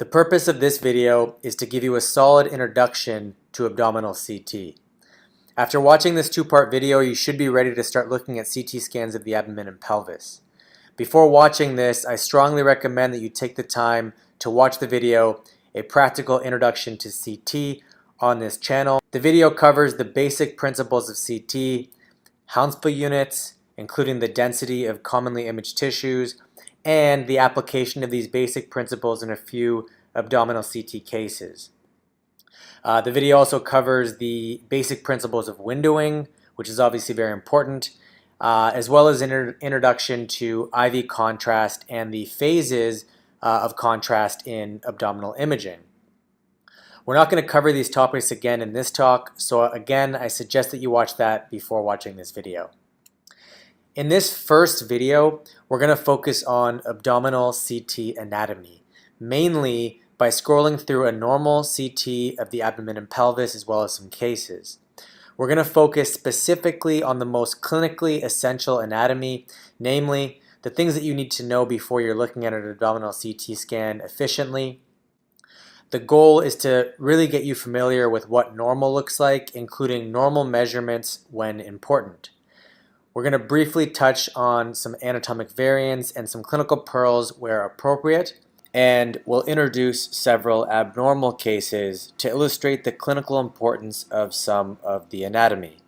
The purpose of this video is to give you a solid introduction to abdominal CT. After watching this two-part video, you should be ready to start looking at CT scans of the abdomen and pelvis. Before watching this, I strongly recommend that you take the time to watch the video, A Practical Introduction to CT, on this channel. The video covers the basic principles of CT, Hounsfield units, including the density of commonly imaged tissues, and the application of these basic principles in a few abdominal CT cases. The video also covers the basic principles of windowing, which is obviously very important, as well as an introduction to IV contrast and the phases of contrast in abdominal imaging. We're not going to cover these topics again in this talk, so again, I suggest that you watch that before watching this video. In this first video, we're going to focus on abdominal CT anatomy, mainly by scrolling through a normal CT of the abdomen and pelvis as well as some cases. We're going to focus specifically on the most clinically essential anatomy, namely the things that you need to know before you're looking at an abdominal CT scan efficiently. The goal is to really get you familiar with what normal looks like, including normal measurements when important. We're going to briefly touch on some anatomic variants and some clinical pearls where appropriate, and we'll introduce several abnormal cases to illustrate the clinical importance of some of the anatomy.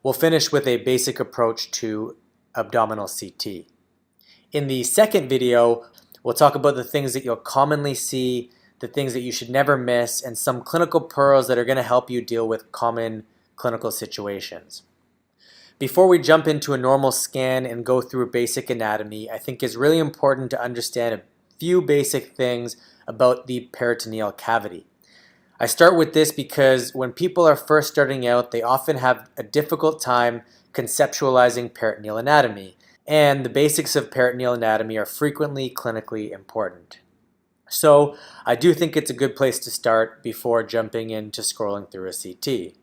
We'll finish with a basic approach to abdominal CT. In the second video, we'll talk about the things that you'll commonly see, the things that you should never miss, and some clinical pearls that are going to help you deal with common clinical situations. Before we jump into a normal scan and go through basic anatomy, I think it's really important to understand a few basic things about the peritoneal cavity. I start with this because when people are first starting out, they often have a difficult time conceptualizing peritoneal anatomy, and the basics of peritoneal anatomy are frequently clinically important. So I do think it's a good place to start before jumping into scrolling through a CT.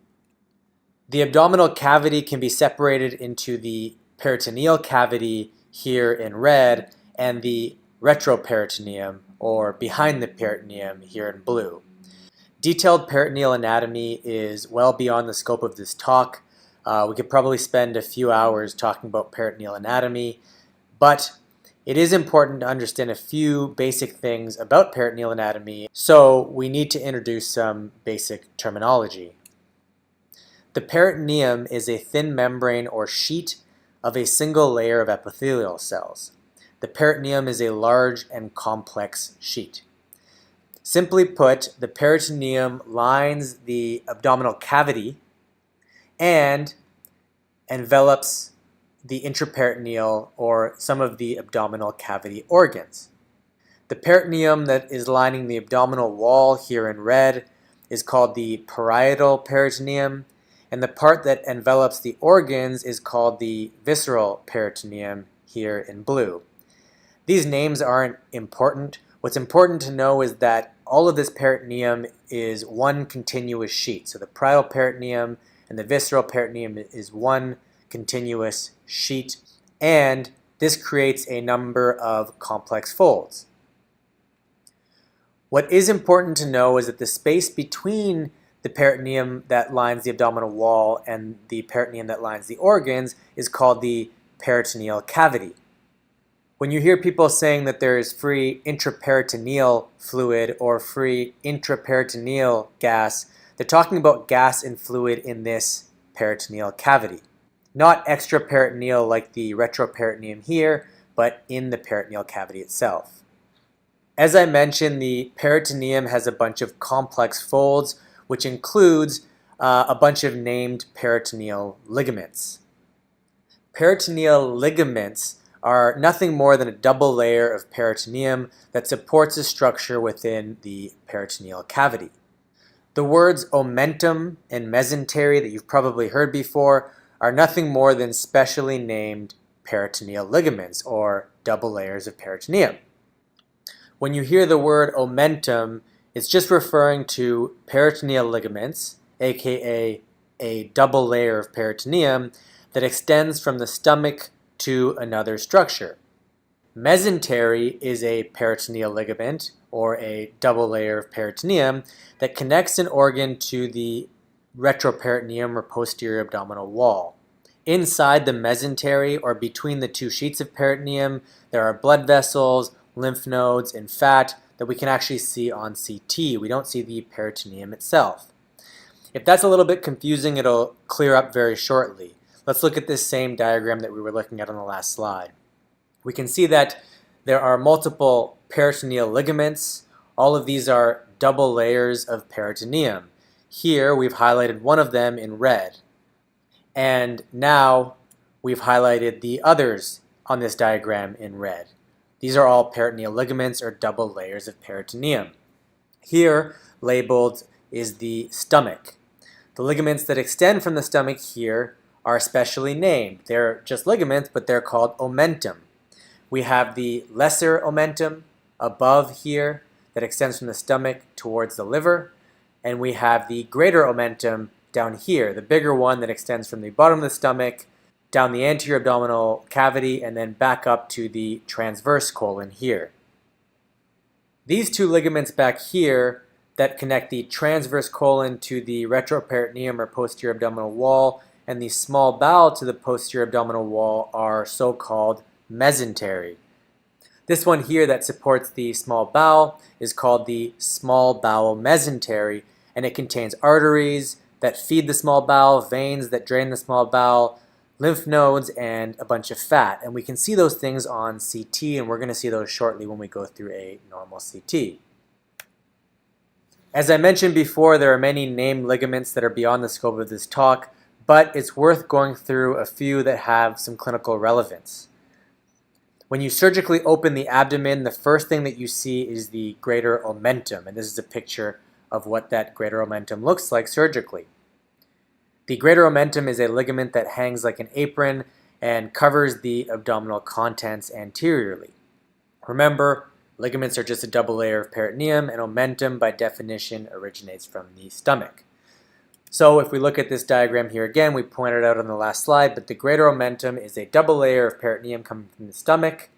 The abdominal cavity can be separated into the peritoneal cavity here in red and the retroperitoneum, or behind the peritoneum, here in blue. Detailed peritoneal anatomy is well beyond the scope of this talk. We could probably spend a few hours talking about peritoneal anatomy, but it is important to understand a few basic things about peritoneal anatomy, so we need to introduce some basic terminology. The peritoneum is a thin membrane or sheet of a single layer of epithelial cells. The peritoneum is a large and complex sheet. Simply put, the peritoneum lines the abdominal cavity and envelops the intraperitoneal or some of the abdominal cavity organs. The peritoneum that is lining the abdominal wall here in red is called the parietal peritoneum, and the part that envelops the organs is called the visceral peritoneum here in blue. These names aren't important. What's important to know is that all of this peritoneum is one continuous sheet. So the parietal peritoneum and the visceral peritoneum is one continuous sheet, and this creates a number of complex folds. What is important to know is that the space between the peritoneum that lines the abdominal wall and the peritoneum that lines the organs is called the peritoneal cavity. When you hear people saying that there is free intraperitoneal fluid or free intraperitoneal gas, they're talking about gas and fluid in this peritoneal cavity. Not extraperitoneal like the retroperitoneum here, but in the peritoneal cavity itself. As I mentioned, the peritoneum has a bunch of complex folds, which includes a bunch of named peritoneal ligaments. Peritoneal ligaments are nothing more than a double layer of peritoneum that supports a structure within the peritoneal cavity. The words omentum and mesentery that you've probably heard before are nothing more than specially named peritoneal ligaments, or double layers of peritoneum. When you hear the word omentum, it's just referring to peritoneal ligaments, aka a double layer of peritoneum that extends from the stomach to another structure. Mesentery is a peritoneal ligament, or a double layer of peritoneum, that connects an organ to the retroperitoneum or posterior abdominal wall. Inside the mesentery, or between the two sheets of peritoneum, there are blood vessels, lymph nodes, and fat that we can actually see on CT. We don't see the peritoneum itself. If that's a little bit confusing, it'll clear up very shortly. Let's look at this same diagram that we were looking at on the last slide. We can see that there are multiple peritoneal ligaments. All of these are double layers of peritoneum. Here we've highlighted one of them in red. And now we've highlighted the others on this diagram in red. These are all peritoneal ligaments, or double layers of peritoneum. Here labeled is the stomach. The ligaments that extend from the stomach here are specially named. They're just ligaments, but they're called omentum. We have the lesser omentum above here that extends from the stomach towards the liver, and we have the greater omentum down here, the bigger one that extends from the bottom of the stomach down the anterior abdominal cavity and then back up to the transverse colon here. These two ligaments back here that connect the transverse colon to the retroperitoneum or posterior abdominal wall and the small bowel to the posterior abdominal wall are so-called mesentery. This one here that supports the small bowel is called the small bowel mesentery, and it contains arteries that feed the small bowel, veins that drain the small bowel, lymph nodes, and a bunch of fat. And we can see those things on CT, and we're going to see those shortly when we go through a normal CT. As I mentioned before, there are many named ligaments that are beyond the scope of this talk, but it's worth going through a few that have some clinical relevance. When you surgically open the abdomen, the first thing that you see is the greater omentum, and this is a picture of what that greater omentum looks like surgically. The greater omentum is a ligament that hangs like an apron and covers the abdominal contents anteriorly. Remember, ligaments are just a double layer of peritoneum, and omentum by definition originates from the stomach. So if we look at this diagram here again, we pointed out on the last slide, but the greater omentum is a double layer of peritoneum coming from the stomach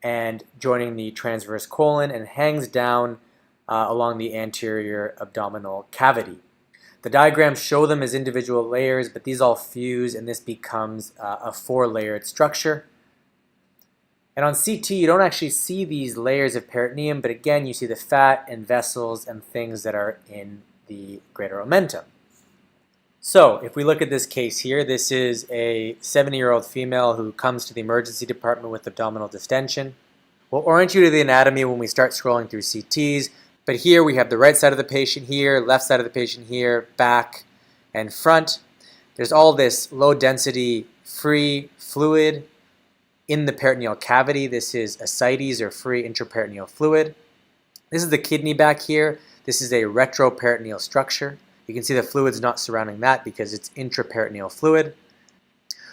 and joining the transverse colon and hangs down along the anterior abdominal cavity. The diagrams show them as individual layers, but these all fuse and this becomes a four-layered structure. And on CT, you don't actually see these layers of peritoneum, but again, you see the fat and vessels and things that are in the greater omentum. So if we look at this case here, this is a 70-year-old female who comes to the emergency department with abdominal distension. We'll orient you to the anatomy when we start scrolling through CTs, but here we have the right side of the patient here, left side of the patient here, back and front. There's all this low-density free fluid in the peritoneal cavity. This is ascites, or free intraperitoneal fluid. This is the kidney back here. This is a retroperitoneal structure. You can see the fluid's not surrounding that because it's intraperitoneal fluid.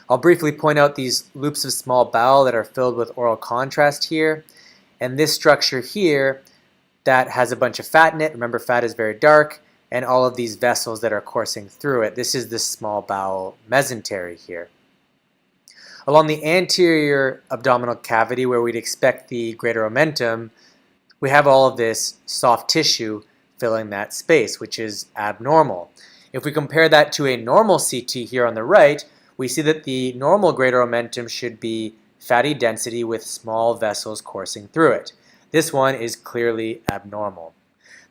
I'll briefly point out these loops of small bowel that are filled with oral contrast here. And this structure here that has a bunch of fat in it. Remember, fat is very dark. And all of these vessels that are coursing through it. This is the small bowel mesentery here. Along the anterior abdominal cavity, where we'd expect the greater omentum, we have all of this soft tissue filling that space, which is abnormal. If we compare that to a normal CT here on the right, we see that the normal greater omentum should be fatty density with small vessels coursing through it. This one is clearly abnormal.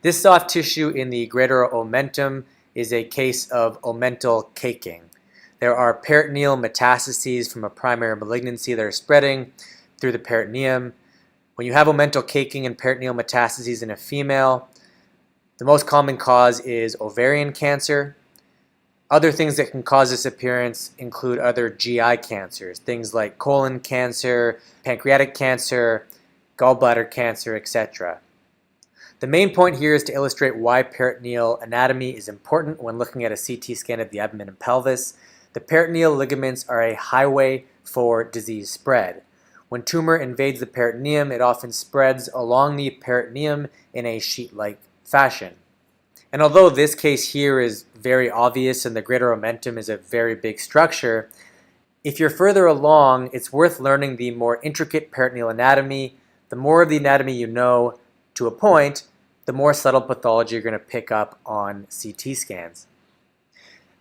This soft tissue in the greater omentum is a case of omental caking. There are peritoneal metastases from a primary malignancy that are spreading through the peritoneum. When you have omental caking and peritoneal metastases in a female, the most common cause is ovarian cancer. Other things that can cause this appearance include other GI cancers, things like colon cancer, pancreatic cancer, gallbladder cancer, etc. The main point here is to illustrate why peritoneal anatomy is important when looking at a CT scan of the abdomen and pelvis. The peritoneal ligaments are a highway for disease spread. When tumor invades the peritoneum, it often spreads along the peritoneum in a sheet-like fashion. And although this case here is very obvious and the greater omentum is a very big structure, If you're further along, it's worth learning the more intricate peritoneal anatomy. The more of the anatomy you know to a point, the more subtle pathology you're going to pick up on CT scans.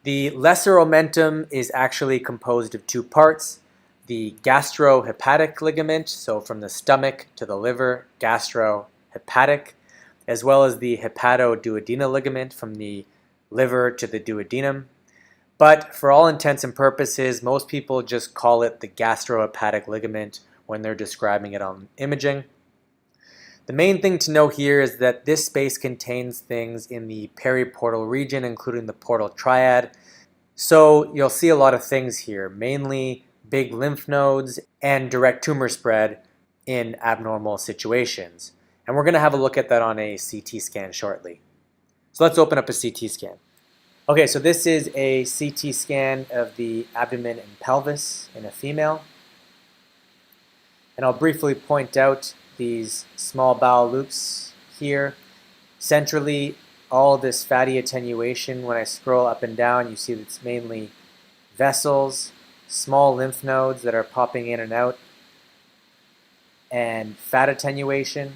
The lesser omentum is actually composed of two parts: the gastrohepatic ligament, so from the stomach to the liver, gastrohepatic, as well as the hepatoduodenal ligament from the liver to the duodenum. But for all intents and purposes, most people just call it the gastrohepatic ligament when they're describing it on imaging. The main thing to know here is that this space contains things in the periportal region, including the portal triad. So you'll see a lot of things here, mainly big lymph nodes and direct tumor spread in abnormal situations. And we're going to have a look at that on a CT scan shortly. So let's open up a CT scan. Okay, so this is a CT scan of the abdomen and pelvis in a female. And I'll briefly point out these small bowel loops here. Centrally, all this fatty attenuation, when I scroll up and down, you see that it's mainly vessels, small lymph nodes that are popping in and out, and fat attenuation.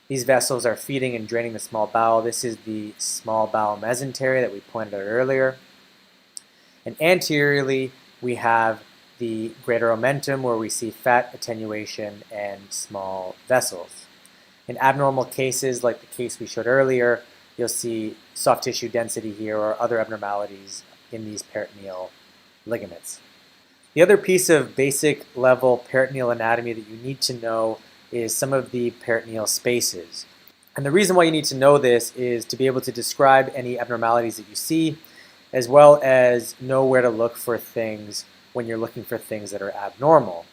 These vessels are feeding and draining the small bowel. This is the small bowel mesentery that we pointed out earlier. And anteriorly, we have the greater omentum, where we see fat attenuation and small vessels. In abnormal cases, like the case we showed earlier, you'll see soft tissue density here or other abnormalities in these peritoneal ligaments. The other piece of basic level peritoneal anatomy that you need to know is some of the peritoneal spaces. And the reason why you need to know this is to be able to describe any abnormalities that you see, as well as know where to look for things when you're looking for things that are abnormal.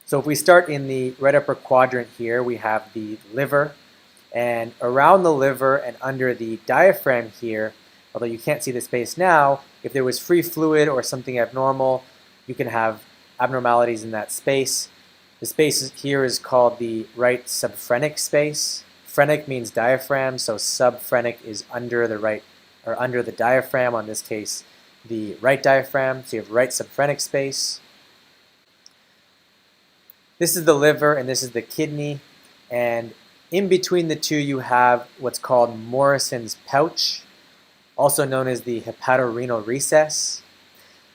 So if we start in the right upper quadrant here, we have the liver, and around the liver and under the diaphragm here, although you can't see the space now, if there was free fluid or something abnormal, you can have abnormalities in that space. The space here is called the right subphrenic space. Phrenic means diaphragm, so subphrenic is under the right, or under the diaphragm, on this case the right diaphragm, so you have right subphrenic space. This is the liver and this is the kidney, and in between the two you have what's called Morrison's pouch, also known as the hepatorenal recess.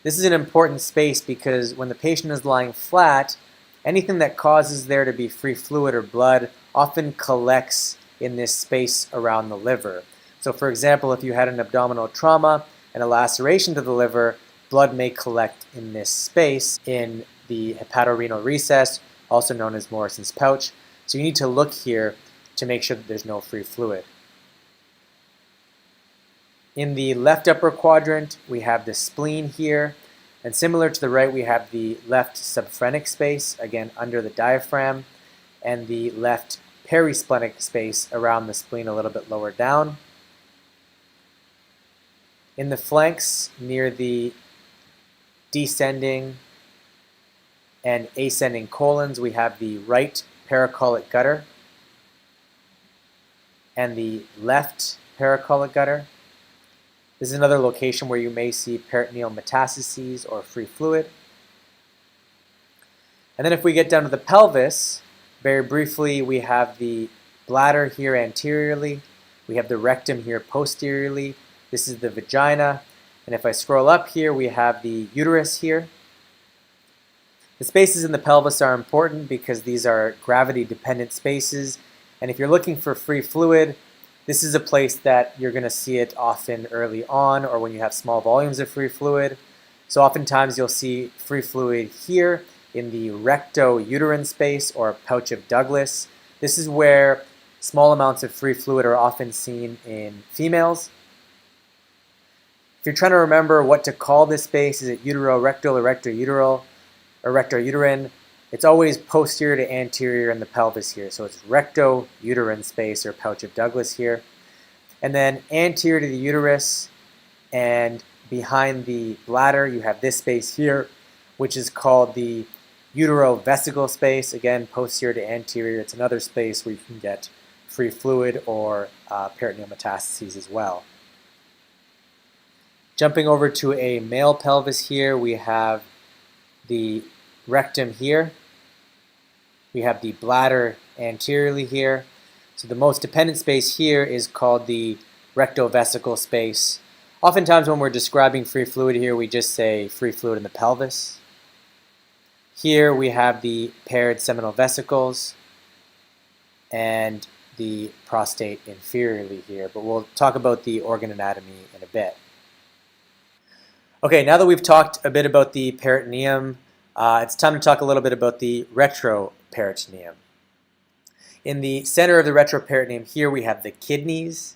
This is an important space because when the patient is lying flat, anything that causes there to be free fluid or blood often collects in this space around the liver. So for example, if you had an abdominal trauma and a laceration to the liver, blood may collect in this space in the hepatorenal recess, also known as Morrison's pouch. So you need to look here to make sure that there's no free fluid. In the left upper quadrant, we have the spleen here, and similar to the right, we have the left subphrenic space, again under the diaphragm, and the left perisplenic space around the spleen a little bit lower down. In the flanks, near the descending and ascending colons, we have the right paracolic gutter and the left paracolic gutter. This is another location where you may see peritoneal metastases or free fluid. And then if we get down to the pelvis, very briefly, we have the bladder here anteriorly. We have the rectum here posteriorly. This is the vagina. And if I scroll up here, we have the uterus here. The spaces in the pelvis are important because these are gravity-dependent spaces. And if you're looking for free fluid, this is a place that you're going to see it often early on or when you have small volumes of free fluid. So oftentimes you'll see free fluid here in the recto-uterine space or pouch of Douglas. This is where small amounts of free fluid are often seen in females. If you're trying to remember what to call this space, is it uterorectal or rectouteral or rectouterine? It's always posterior to anterior in the pelvis here. So it's rectouterine space or pouch of Douglas here. And then anterior to the uterus and behind the bladder, you have this space here, which is called the uterovesical space. Again, posterior to anterior. It's another space where you can get free fluid or peritoneal metastases as well. Jumping over to a male pelvis here, we have the rectum here. We have the bladder anteriorly here. So the most dependent space here is called the rectovesical space. Oftentimes when we're describing free fluid here, we just say free fluid in the pelvis. Here we have the paired seminal vesicles and the prostate inferiorly here, but we'll talk about the organ anatomy in a bit. Okay, now that we've talked a bit about the peritoneum, it's time to talk a little bit about the retroperitoneum. In the center of the retroperitoneum here we have the kidneys,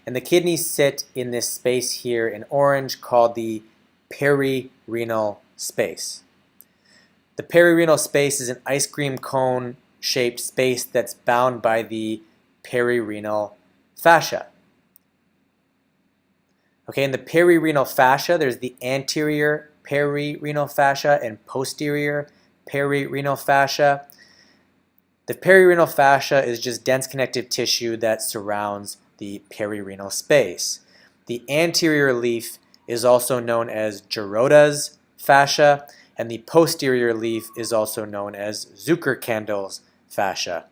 and the kidneys sit in this space here in orange called the perirenal space. The perirenal space is an ice cream cone shaped space that's bound by the perirenal fascia. Okay, in the perirenal fascia, there's the anterior perirenal fascia and posterior perirenal fascia. The perirenal fascia is just dense connective tissue that surrounds the perirenal space. The anterior leaf is also known as Geroda's fascia, and the posterior leaf is also known as Zuckerkandl's fascia.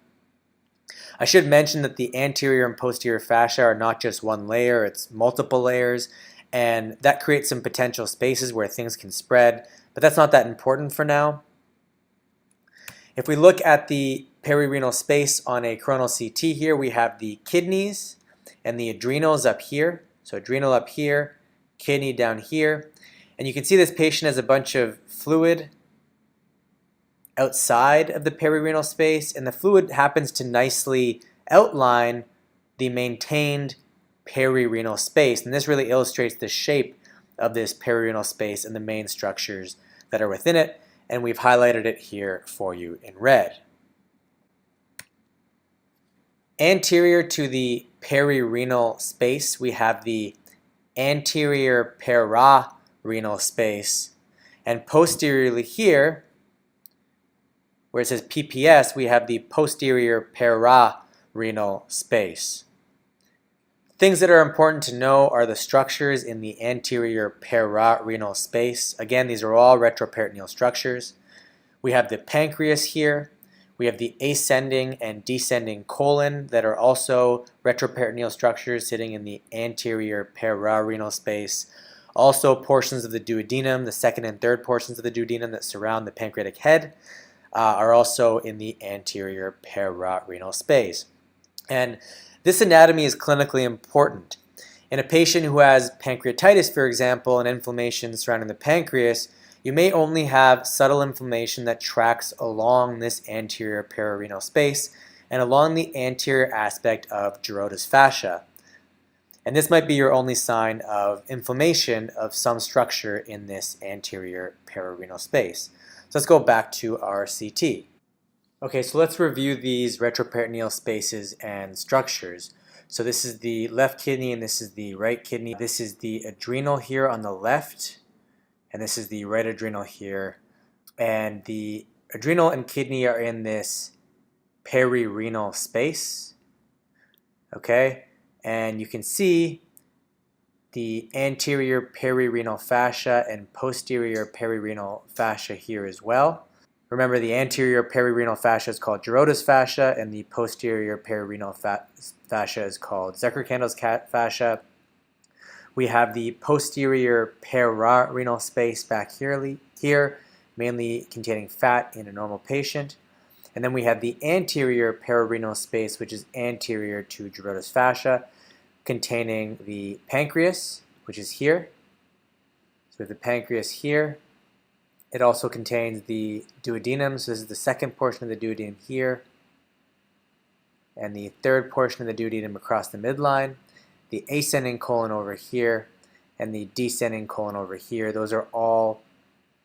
I should mention that the anterior and posterior fascia are not just one layer, it's multiple layers, and that creates some potential spaces where things can spread, but that's not that important for now. If we look at the perirenal space on a coronal CT here, we have the kidneys and the adrenals up here. So adrenal up here, kidney down here. And you can see this patient has a bunch of fluid outside of the perirenal space, and the fluid happens to nicely outline the maintained perirenal space. And this really illustrates the shape of this perirenal space and the main structures that are within it. And we've highlighted it here for you in red. Anterior to the perirenal space, we have the anterior pararenal space, and posteriorly here, where it says PPS, we have the posterior pararenal space. Things that are important to know are the structures in the anterior pararenal space. Again, these are all retroperitoneal structures. We have the pancreas here. We have the ascending and descending colon that are also retroperitoneal structures sitting in the anterior pararenal space. Also portions of the duodenum, the second and third portions of the duodenum that surround the pancreatic head, are also in the anterior pararenal space. And this anatomy is clinically important. In a patient who has pancreatitis, for example, and inflammation surrounding the pancreas, you may only have subtle inflammation that tracks along this anterior pararenal space and along the anterior aspect of Geroda's fascia. And this might be your only sign of inflammation of some structure in this anterior pararenal space. So let's go back to our CT. Okay, so let's review these retroperitoneal spaces and structures. So this is the left kidney and this is the right kidney. This is the adrenal here on the left, and this is the right adrenal here. And the adrenal and kidney are in this perirenal space. Okay, and you can see the anterior perirenal fascia and posterior perirenal fascia here as well. Remember, the anterior perirenal fascia is called Geroda's fascia, and the posterior perirenal fascia is called Zuckerkandl's fascia. We have the posterior pararenal space back here, mainly containing fat in a normal patient. And then we have the anterior pararenal space, which is anterior to Geroda's fascia, containing the pancreas, which is here. So we have the pancreas here. It also contains the duodenum, so this is the second portion of the duodenum here, and the third portion of the duodenum across the midline, the ascending colon over here, and the descending colon over here. Those are all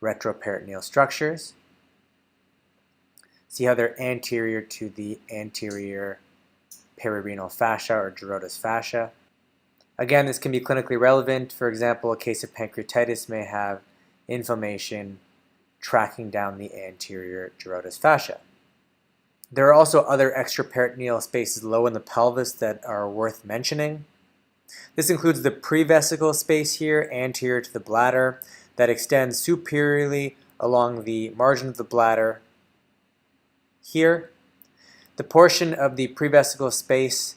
retroperitoneal structures. See how they're anterior to the anterior perirenal fascia or Geroda's fascia. Again, this can be clinically relevant. For example, a case of pancreatitis may have inflammation tracking down the anterior Geroda's fascia. There are also other extraperitoneal spaces low in the pelvis that are worth mentioning. This includes the prevesical space here, anterior to the bladder, that extends superiorly along the margin of the bladder here. The portion of the prevesical space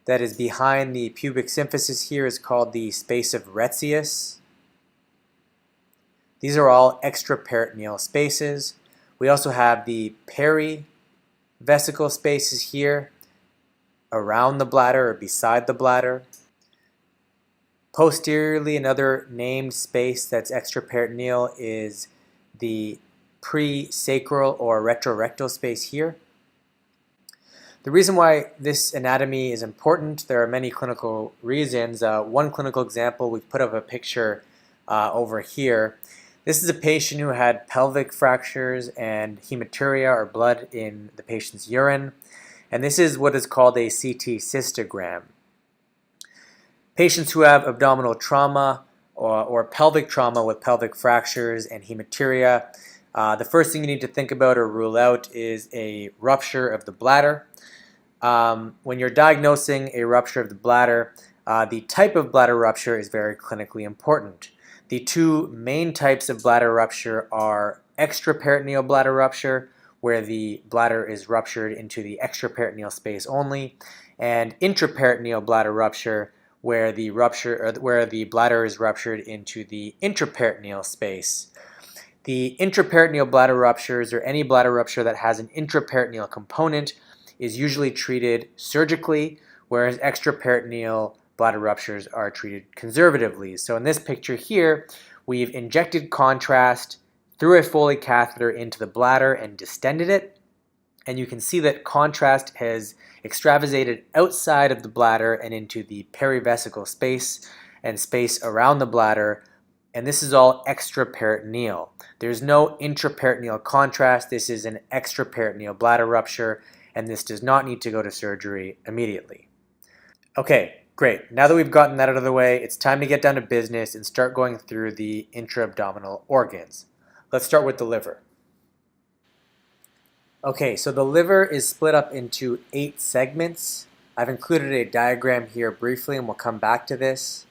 that is behind the pubic symphysis here is called the space of Retzius. These are all extraperitoneal spaces. We also have the perivesical spaces here around the bladder or beside the bladder. Posteriorly, another named space that's extraperitoneal is the presacral or retrorectal space here. The reason why this anatomy is important, there are many clinical reasons. One clinical example, we've put up a picture over here. This is a patient who had pelvic fractures and hematuria or blood in the patient's urine. And this is what is called a CT cystogram. Patients who have abdominal trauma or pelvic trauma with pelvic fractures and hematuria, the first thing you need to think about or rule out is a rupture of the bladder. When you're diagnosing a rupture of the bladder, the type of bladder rupture is very clinically important. The two main types of bladder rupture are extraperitoneal bladder rupture, where the bladder is ruptured into the extraperitoneal space only, and intraperitoneal bladder rupture, where the bladder is ruptured into the intraperitoneal space. The intraperitoneal bladder ruptures, or any bladder rupture that has an intraperitoneal component, is usually treated surgically, whereas extraperitoneal bladder ruptures are treated conservatively. So in this picture here, we've injected contrast through a Foley catheter into the bladder and distended it. And you can see that contrast has extravasated outside of the bladder and into the perivesical space and space around the bladder. And this is all extraperitoneal. There's no intraperitoneal contrast. This is an extraperitoneal bladder rupture, and this does not need to go to surgery immediately. Okay, great. Now that we've gotten that out of the way, it's time to get down to business and start going through the intra-abdominal organs. Let's start with the liver. Okay, so the liver is split up into 8 segments. I've included a diagram here briefly, and we'll come back to this.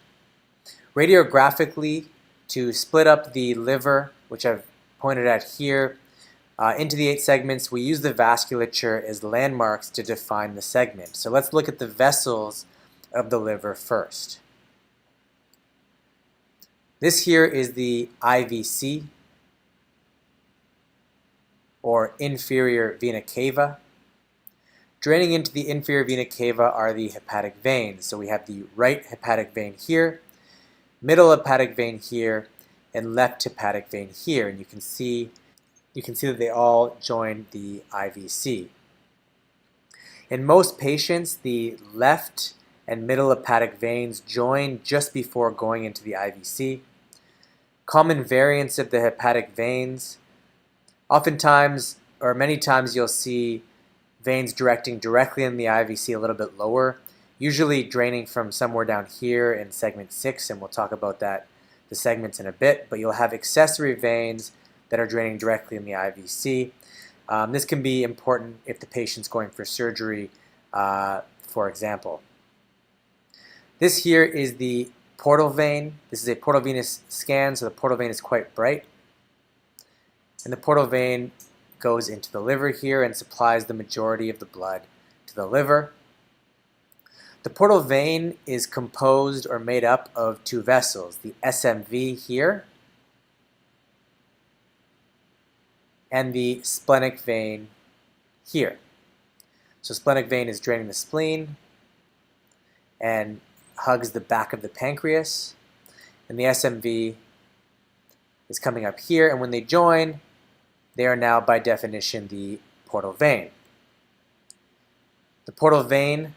Radiographically, to split up the liver, which I've pointed at here, into the 8 segments, we use the vasculature as landmarks to define the segment. So let's look at the vessels of the liver first. This here is the IVC, or inferior vena cava. Draining into the inferior vena cava are the hepatic veins. So we have the right hepatic vein here, middle hepatic vein here, and left hepatic vein here. And you can see that they all join the IVC. In most patients, the left and middle hepatic veins join just before going into the IVC. Common variants of the hepatic veins. Oftentimes, or many times, you'll see veins directing directly in the IVC a little bit lower, usually draining from somewhere down here in segment 6, and we'll talk about that, the segments, in a bit, but you'll have accessory veins that are draining directly in the IVC. This can be important if the patient's going for surgery, for example. This here is the portal vein. This is a portal venous scan, so the portal vein is quite bright. And the portal vein goes into the liver here and supplies the majority of the blood to the liver. The portal vein is composed or made up of 2 vessels, the SMV here and the splenic vein here. So splenic vein is draining the spleen and hugs the back of the pancreas, and the SMV is coming up here, and when they join, they are now by definition the portal vein. The portal vein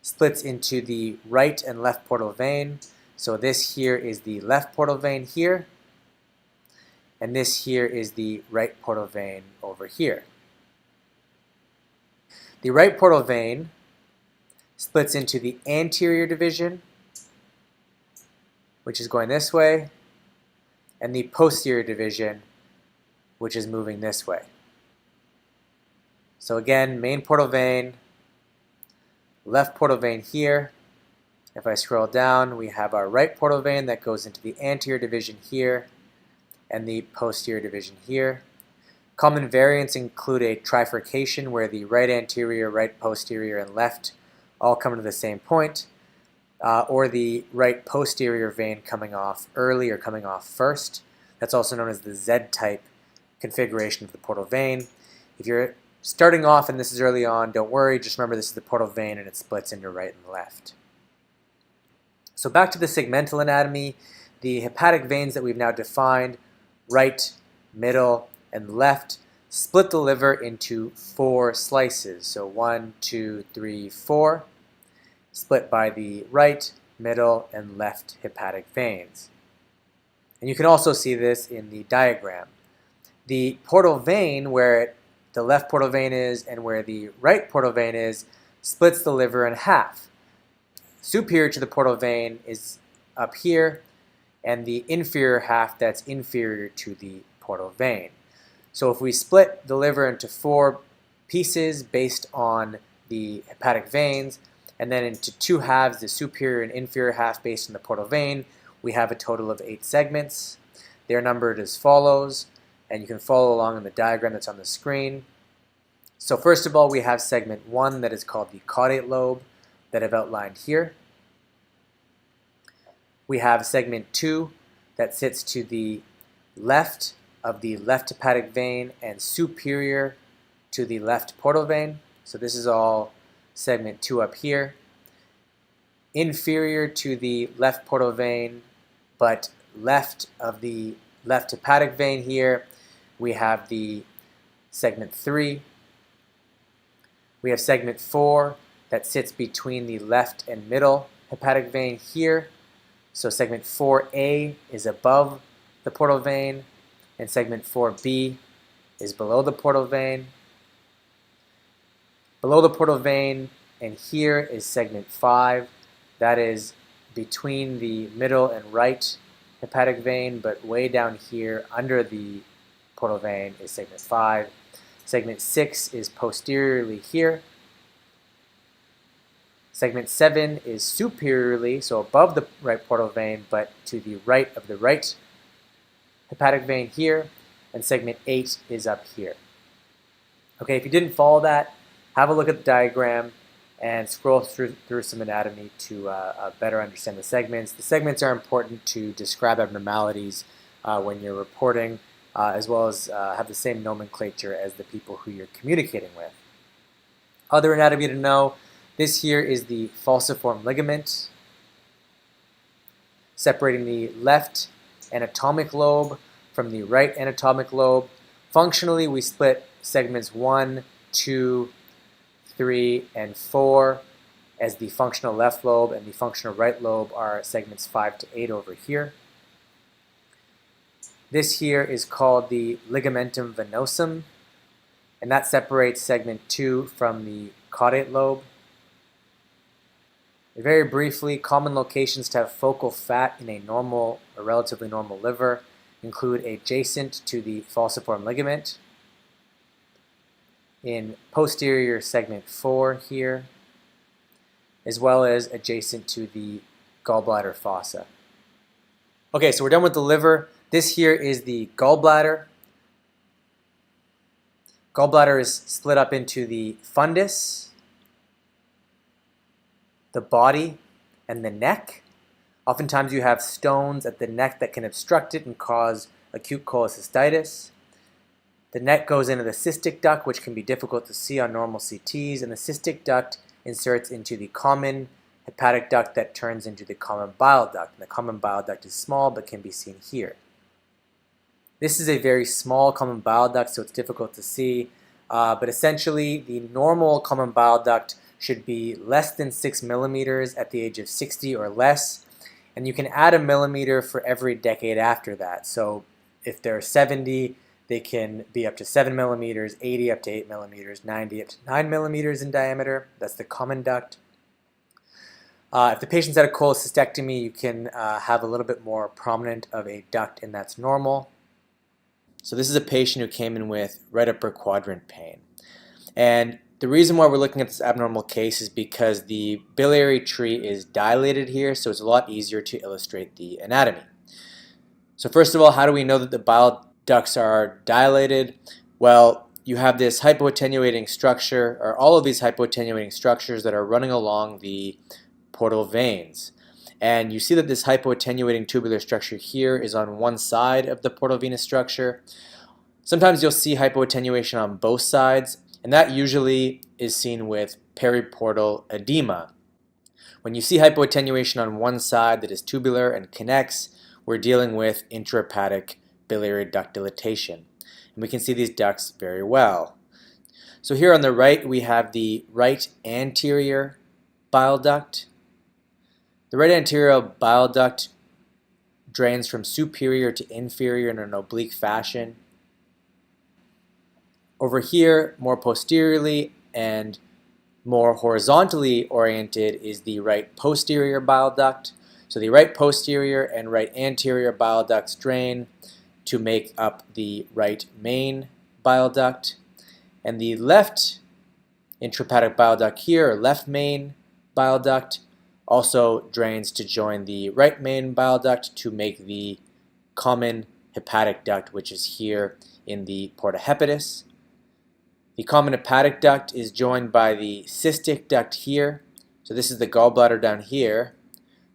splits into the right and left portal vein. So this here is the left portal vein here, and this here is the right portal vein over here. The right portal vein splits into the anterior division, which is going this way, and the posterior division, which is moving this way. So again, main portal vein, left portal vein here. If I scroll down, we have our right portal vein that goes into the anterior division here, and the posterior division here. Common variants include a trifurcation where the right anterior, right posterior, and left all come to the same point, or the right posterior vein coming off early or coming off first. That's also known as the Z-type configuration of the portal vein. If you're starting off and this is early on, don't worry, just remember this is the portal vein and it splits into right and left. So back to the segmental anatomy, the hepatic veins that we've now defined, right, middle, and left, split the liver into 4 slices. So 1, 2, 3, 4, split by the right, middle, and left hepatic veins. And you can also see this in the diagram. The portal vein, where the left portal vein is and where the right portal vein is, splits the liver in half. Superior to the portal vein is up here, and the inferior half that's inferior to the portal vein. So if we split the liver into 4 pieces based on the hepatic veins, and then into 2 halves, the superior and inferior half based on the portal vein, we have a total of 8 segments. They're numbered as follows, and you can follow along in the diagram that's on the screen. So first of all, we have segment 1 that is called the caudate lobe that I've outlined here. We have segment 2 that sits to the left of the left hepatic vein and superior to the left portal vein. So this is all segment 2 up here. Inferior to the left portal vein, but left of the left hepatic vein here, we have the segment 3. We have segment 4 that sits between the left and middle hepatic vein here. So segment 4A is above the portal vein, and segment 4B is below the portal vein. Below the portal vein and here is segment 5. That is between the middle and right hepatic vein, but way down here under the portal vein is segment 5. Segment 6 is posteriorly here. Segment 7 is superiorly, so above the right portal vein, but to the right of the right hepatic vein here. And segment 8 is up here. Okay, if you didn't follow that, have a look at the diagram and scroll through some anatomy to better understand the segments. The segments are important to describe abnormalities when you're reporting, as well as have the same nomenclature as the people who you're communicating with. Other anatomy to know, this here is the falciform ligament, separating the left anatomic lobe from the right anatomic lobe. Functionally, we split segments 1, 2, 3, and 4 as the functional left lobe, and the functional right lobe are segments 5 to 8 over here. This here is called the ligamentum venosum, and that separates segment 2 from the caudate lobe. Very briefly, common locations to have focal fat in a normal or relatively normal liver include adjacent to the falciform ligament, in posterior segment 4 here, as well as adjacent to the gallbladder fossa. Okay, so we're done with the liver. This here is the gallbladder. Gallbladder is split up into the fundus, the body, and the neck. Oftentimes you have stones at the neck that can obstruct it and cause acute cholecystitis. The neck goes into the cystic duct, which can be difficult to see on normal CTs, and the cystic duct inserts into the common hepatic duct that turns into the common bile duct. And the common bile duct is small but can be seen here. This is a very small common bile duct, so it's difficult to see, but essentially the normal common bile duct should be less than 6 millimeters at the age of 60 or less, and you can add a millimeter for every decade after that. So if they're 70, they can be up to 7 millimeters, 80 up to 8 millimeters, 90 up to 9 millimeters in diameter. That's the common duct. If the patient's had a cholecystectomy, you can have a little bit more prominent of a duct, and that's normal. So this is a patient who came in with right upper quadrant pain. And the reason why we're looking at this abnormal case is because the biliary tree is dilated here, so it's a lot easier to illustrate the anatomy. So first of all, how do we know that the bile ducts are dilated? Well, you have this hypoattenuating structure, or all of these hypoattenuating structures that are running along the portal veins. And you see that this hypoattenuating tubular structure here is on one side of the portal venous structure. Sometimes you'll see hypoattenuation on both sides, and that usually is seen with periportal edema. When you see hypoattenuation on one side that is tubular and connects, we're dealing with intrahepatic biliary duct dilatation. And we can see these ducts very well. So here on the right, we have the right anterior bile duct. The right anterior bile duct drains from superior to inferior in an oblique fashion. Over here, more posteriorly and more horizontally oriented, is the right posterior bile duct. So the right posterior and right anterior bile ducts drain to make up the right main bile duct. And the left intrahepatic bile duct here, or left main bile duct, also drains to join the right main bile duct to make the common hepatic duct, which is here in the porta hepatis. The common hepatic duct is joined by the cystic duct here. So this is the gallbladder down here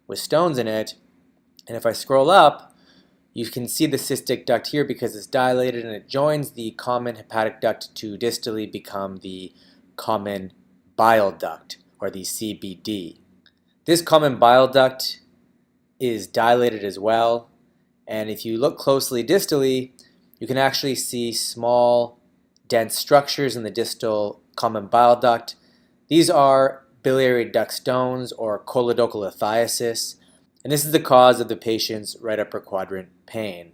with stones in it. And if I scroll up, you can see the cystic duct here because it's dilated, and it joins the common hepatic duct to distally become the common bile duct, or the CBD. This common bile duct is dilated as well, and if you look closely distally, you can actually see small dense structures in the distal common bile duct. These are biliary duct stones, or choledocholiithiasis, and this is the cause of the patient's right upper quadrant pain.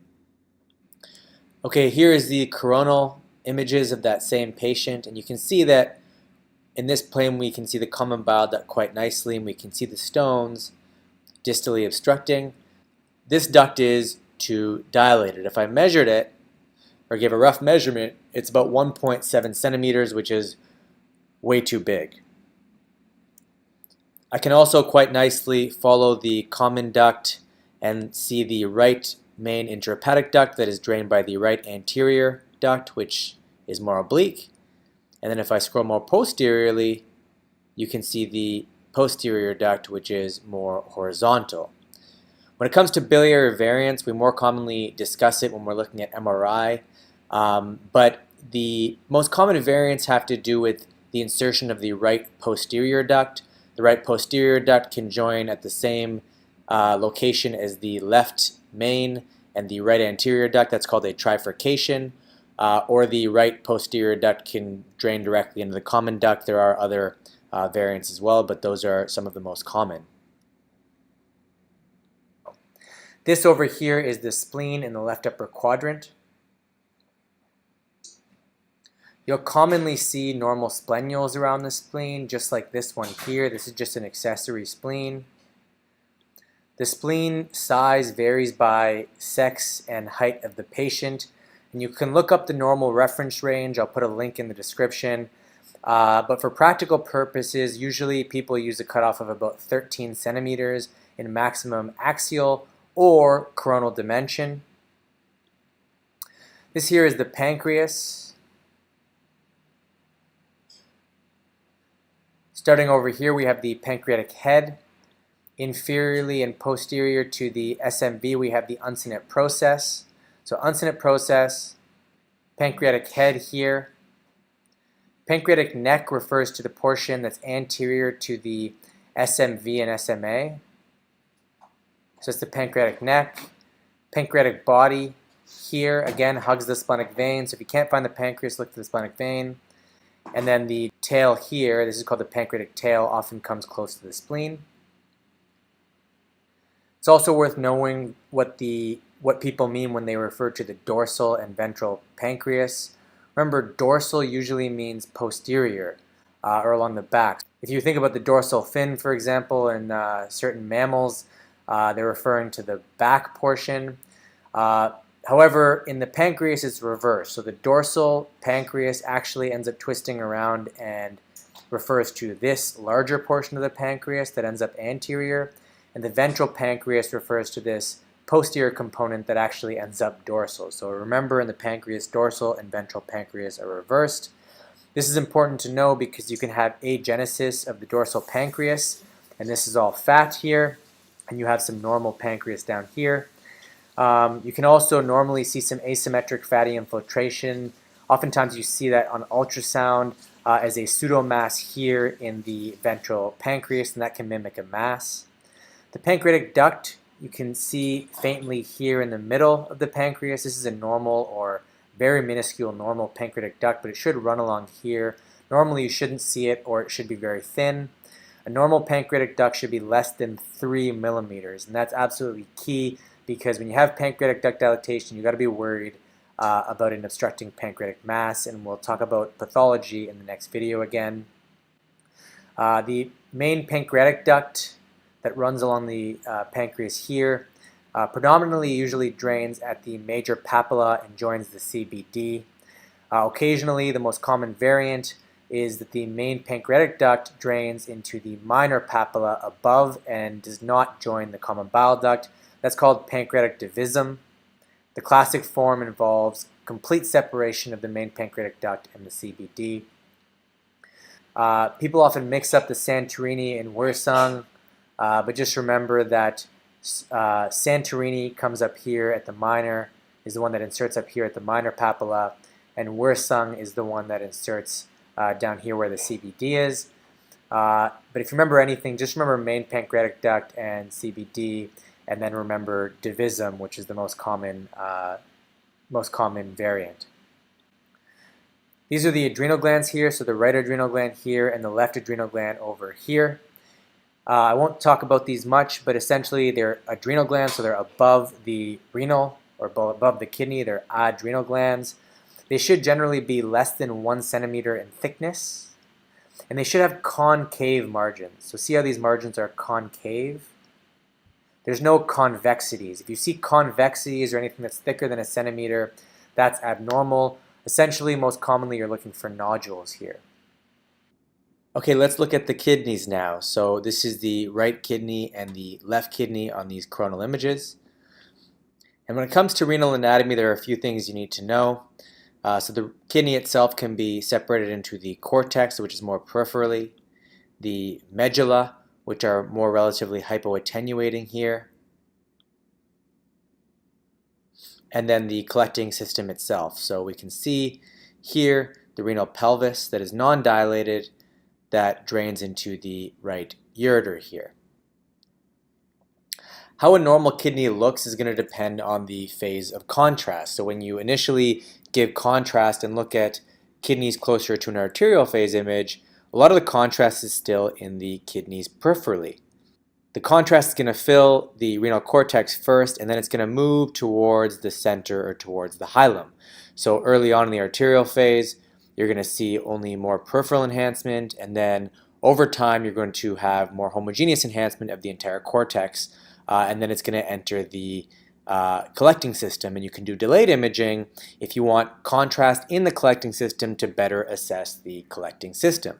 Okay, here is the coronal images of that same patient, and you can see that in this plane we can see the common bile duct quite nicely, and we can see the stones distally obstructing. This duct is too dilated. If I measured it, or give a rough measurement, it's about 1.7 centimeters, which is way too big. I can also quite nicely follow the common duct and see the right main intrahepatic duct that is drained by the right anterior duct, which is more oblique. And then if I scroll more posteriorly, you can see the posterior duct, which is more horizontal. When it comes to biliary variance, we more commonly discuss it when we're looking at MRI, but the most common variants have to do with the insertion of the right posterior duct. The right posterior duct can join at the same location as the left main and the right anterior duct. That's called a trifurcation. Or the right posterior duct can drain directly into the common duct. There are other variants as well, but those are some of the most common. This over here is the spleen in the left upper quadrant. You'll commonly see normal splenials around the spleen, just like this one here. This is just an accessory spleen. The spleen size varies by sex and height of the patient, and you can look up the normal reference range. I'll put a link in the description. But for practical purposes, usually people use a cutoff of about 13 centimeters in maximum axial or coronal dimension. This here is the pancreas. Starting over here, we have the pancreatic head. Inferiorly and posterior to the SMV, we have the uncinate process. So uncinate process, pancreatic head here. Pancreatic neck refers to the portion that's anterior to the SMV and SMA. So it's the pancreatic neck. Pancreatic body here, again, hugs the splenic vein. So if you can't find the pancreas, look to the splenic vein. And then the tail here, this is called the pancreatic tail, often comes close to the spleen. It's also worth knowing what people mean when they refer to the dorsal and ventral pancreas. Remember, dorsal usually means posterior or along the back. If you think about the dorsal fin, for example, in certain mammals, they're referring to the back portion. However, in the pancreas, it's reversed. So the dorsal pancreas actually ends up twisting around and refers to this larger portion of the pancreas that ends up anterior. And the ventral pancreas refers to this posterior component that actually ends up dorsal. So remember, in the pancreas, dorsal and ventral pancreas are reversed. This is important to know because you can have agenesis of the dorsal pancreas, and this is all fat here, and you have some normal pancreas down here. You can also normally see some asymmetric fatty infiltration. Oftentimes you see that on ultrasound as a pseudomass here in the ventral pancreas, and that can mimic a mass. The pancreatic duct you can see faintly here in the middle of the pancreas. This is a normal or very minuscule normal pancreatic duct, but it should run along here. Normally you shouldn't see it, or it should be very thin. A normal pancreatic duct should be less than 3 millimeters, and that's absolutely key because when you have pancreatic duct dilatation, you've got to be worried about an obstructing pancreatic mass, and we'll talk about pathology in the next video again. The main pancreatic duct that runs along the pancreas here predominantly usually drains at the major papilla and joins the CBD. Occasionally, the most common variant is that the main pancreatic duct drains into the minor papilla above and does not join the common bile duct. That's called pancreatic divisum. The classic form involves complete separation of the main pancreatic duct and the CBD. People often mix up the Santorini and Wirsung, but just remember that Santorini comes up here at the minor, is the one that inserts up here at the minor papilla, and Wirsung is the one that inserts down here where the CBD is. But if you remember anything, just remember main pancreatic duct and CBD, and then remember divisum, which is the most common variant. These are the adrenal glands here, so the right adrenal gland here and the left adrenal gland over here. I won't talk about these much, but essentially they're adrenal glands, so they're above the renal or above the kidney. They're adrenal glands. They should generally be less than 1 centimeter in thickness, and they should have concave margins. So see how these margins are concave? There's no convexities. If you see convexities or anything that's thicker than 1 centimeter, that's abnormal. Essentially, most commonly, you're looking for nodules here. Okay, let's look at the kidneys now. So this is the right kidney and the left kidney on these coronal images. And when it comes to renal anatomy, there are a few things you need to know. So the kidney itself can be separated into the cortex, which is more peripherally, the medulla, which are more relatively hypoattenuating here, and then the collecting system itself. So we can see here the renal pelvis that is non-dilated, that drains into the right ureter here. How a normal kidney looks is going to depend on the phase of contrast. So when you initially give contrast and look at kidneys closer to an arterial phase image, a lot of the contrast is still in the kidneys peripherally. The contrast is going to fill the renal cortex first, and then it's going to move towards the center or towards the hilum. So early on in the arterial phase, you're going to see only more peripheral enhancement, and then over time you're going to have more homogeneous enhancement of the entire cortex, and then it's going to enter the collecting system, and you can do delayed imaging if you want contrast in the collecting system to better assess the collecting system.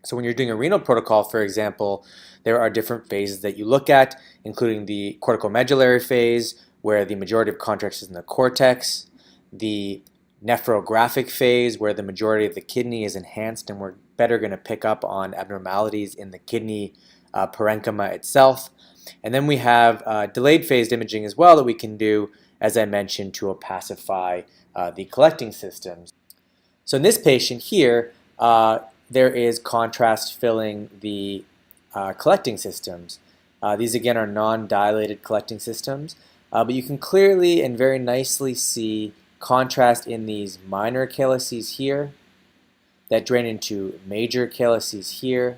So when you're doing a renal protocol, for example, there are different phases that you look at, including the corticomedullary phase, where the majority of contrast is in the cortex, the nephrographic phase, where the majority of the kidney is enhanced, and we're better going to pick up on abnormalities in the kidney parenchyma itself. And then we have delayed phased imaging as well that we can do, as I mentioned, to opacify the collecting systems. So in this patient here, there is contrast filling the collecting systems. These again are non-dilated collecting systems, but you can clearly and very nicely see contrast in these minor calyces here that drain into major calyces here,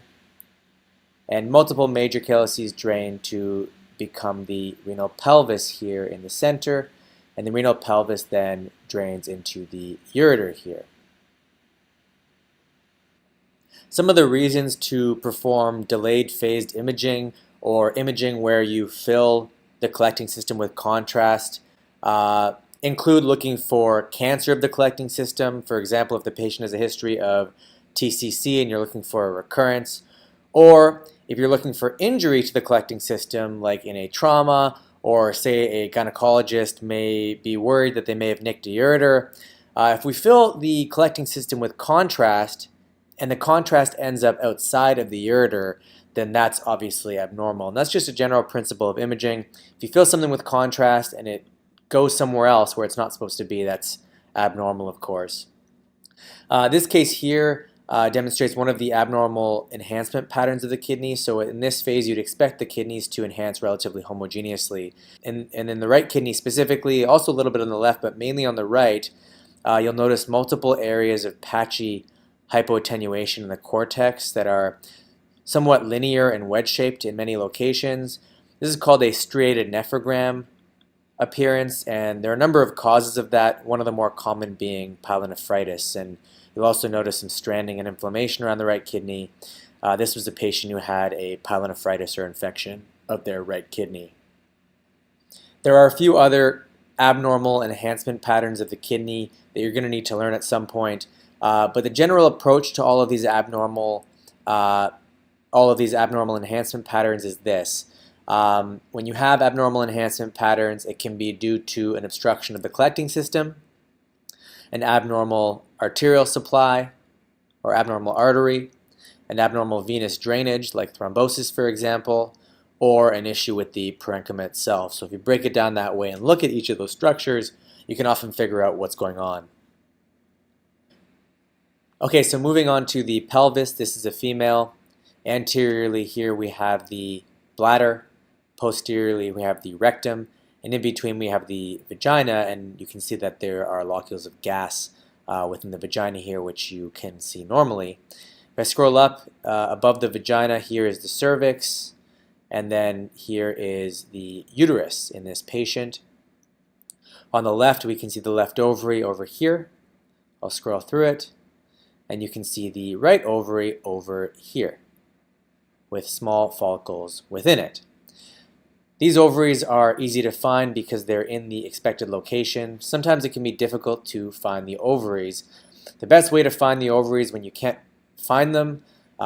and multiple major calyces drain to become the renal pelvis here in the center, and the renal pelvis then drains into the ureter here. Some of the reasons to perform delayed phased imaging or imaging where you fill the collecting system with contrast include looking for cancer of the collecting system. For example, if the patient has a history of TCC and you're looking for a recurrence, or if you're looking for injury to the collecting system, like in a trauma or say a gynecologist may be worried that they may have nicked a ureter. If we fill the collecting system with contrast and the contrast ends up outside of the ureter, then that's obviously abnormal. And that's just a general principle of imaging. If you fill something with contrast and it goes somewhere else where it's not supposed to be, that's abnormal, of course. This case here demonstrates one of the abnormal enhancement patterns of the kidney. So in this phase, you'd expect the kidneys to enhance relatively homogeneously. And in the right kidney specifically, also a little bit on the left, but mainly on the right, you'll notice multiple areas of patchy hypoattenuation in the cortex that are somewhat linear and wedge-shaped in many locations. This is called a striated nephrogram appearance, and there are a number of causes of that, one of the more common being pyelonephritis. And you'll also notice some stranding and inflammation around the right kidney. This was a patient who had a pyelonephritis or infection of their right kidney. There are a few other abnormal enhancement patterns of the kidney that you're going to need to learn at some point, but the general approach to all of these abnormal enhancement patterns is this. When you have abnormal enhancement patterns, it can be due to an obstruction of the collecting system, an abnormal arterial supply or abnormal artery, an abnormal venous drainage like thrombosis, for example, or an issue with the parenchyma itself. So if you break it down that way and look at each of those structures, you can often figure out what's going on. Okay, so moving on to the pelvis, this is a female. Anteriorly here we have the bladder, posteriorly we have the rectum, and in between we have the vagina, and you can see that there are locules of gas within the vagina here, which you can see normally. If I scroll up above the vagina, here is the cervix, and then here is the uterus in this patient. On the left, we can see the left ovary over here. I'll scroll through it, and you can see the right ovary over here with small follicles within it. These ovaries are easy to find because they're in the expected location. Sometimes it can be difficult to find the ovaries. The best way to find the ovaries when you can't find them,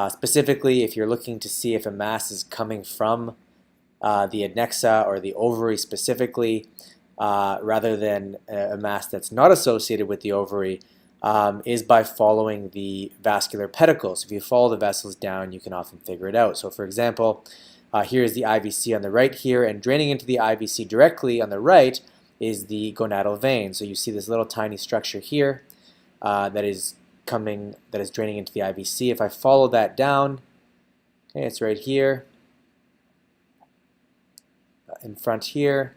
specifically if you're looking to see if a mass is coming from the adnexa or the ovary specifically, rather than a mass that's not associated with the ovary, is by following the vascular pedicles. If you follow the vessels down, you can often figure it out. So for example, here is the IVC on the right here, and draining into the IVC directly on the right is the gonadal vein. So you see this little tiny structure here that is draining into the IVC. If I follow that down, okay, it's right here in front here.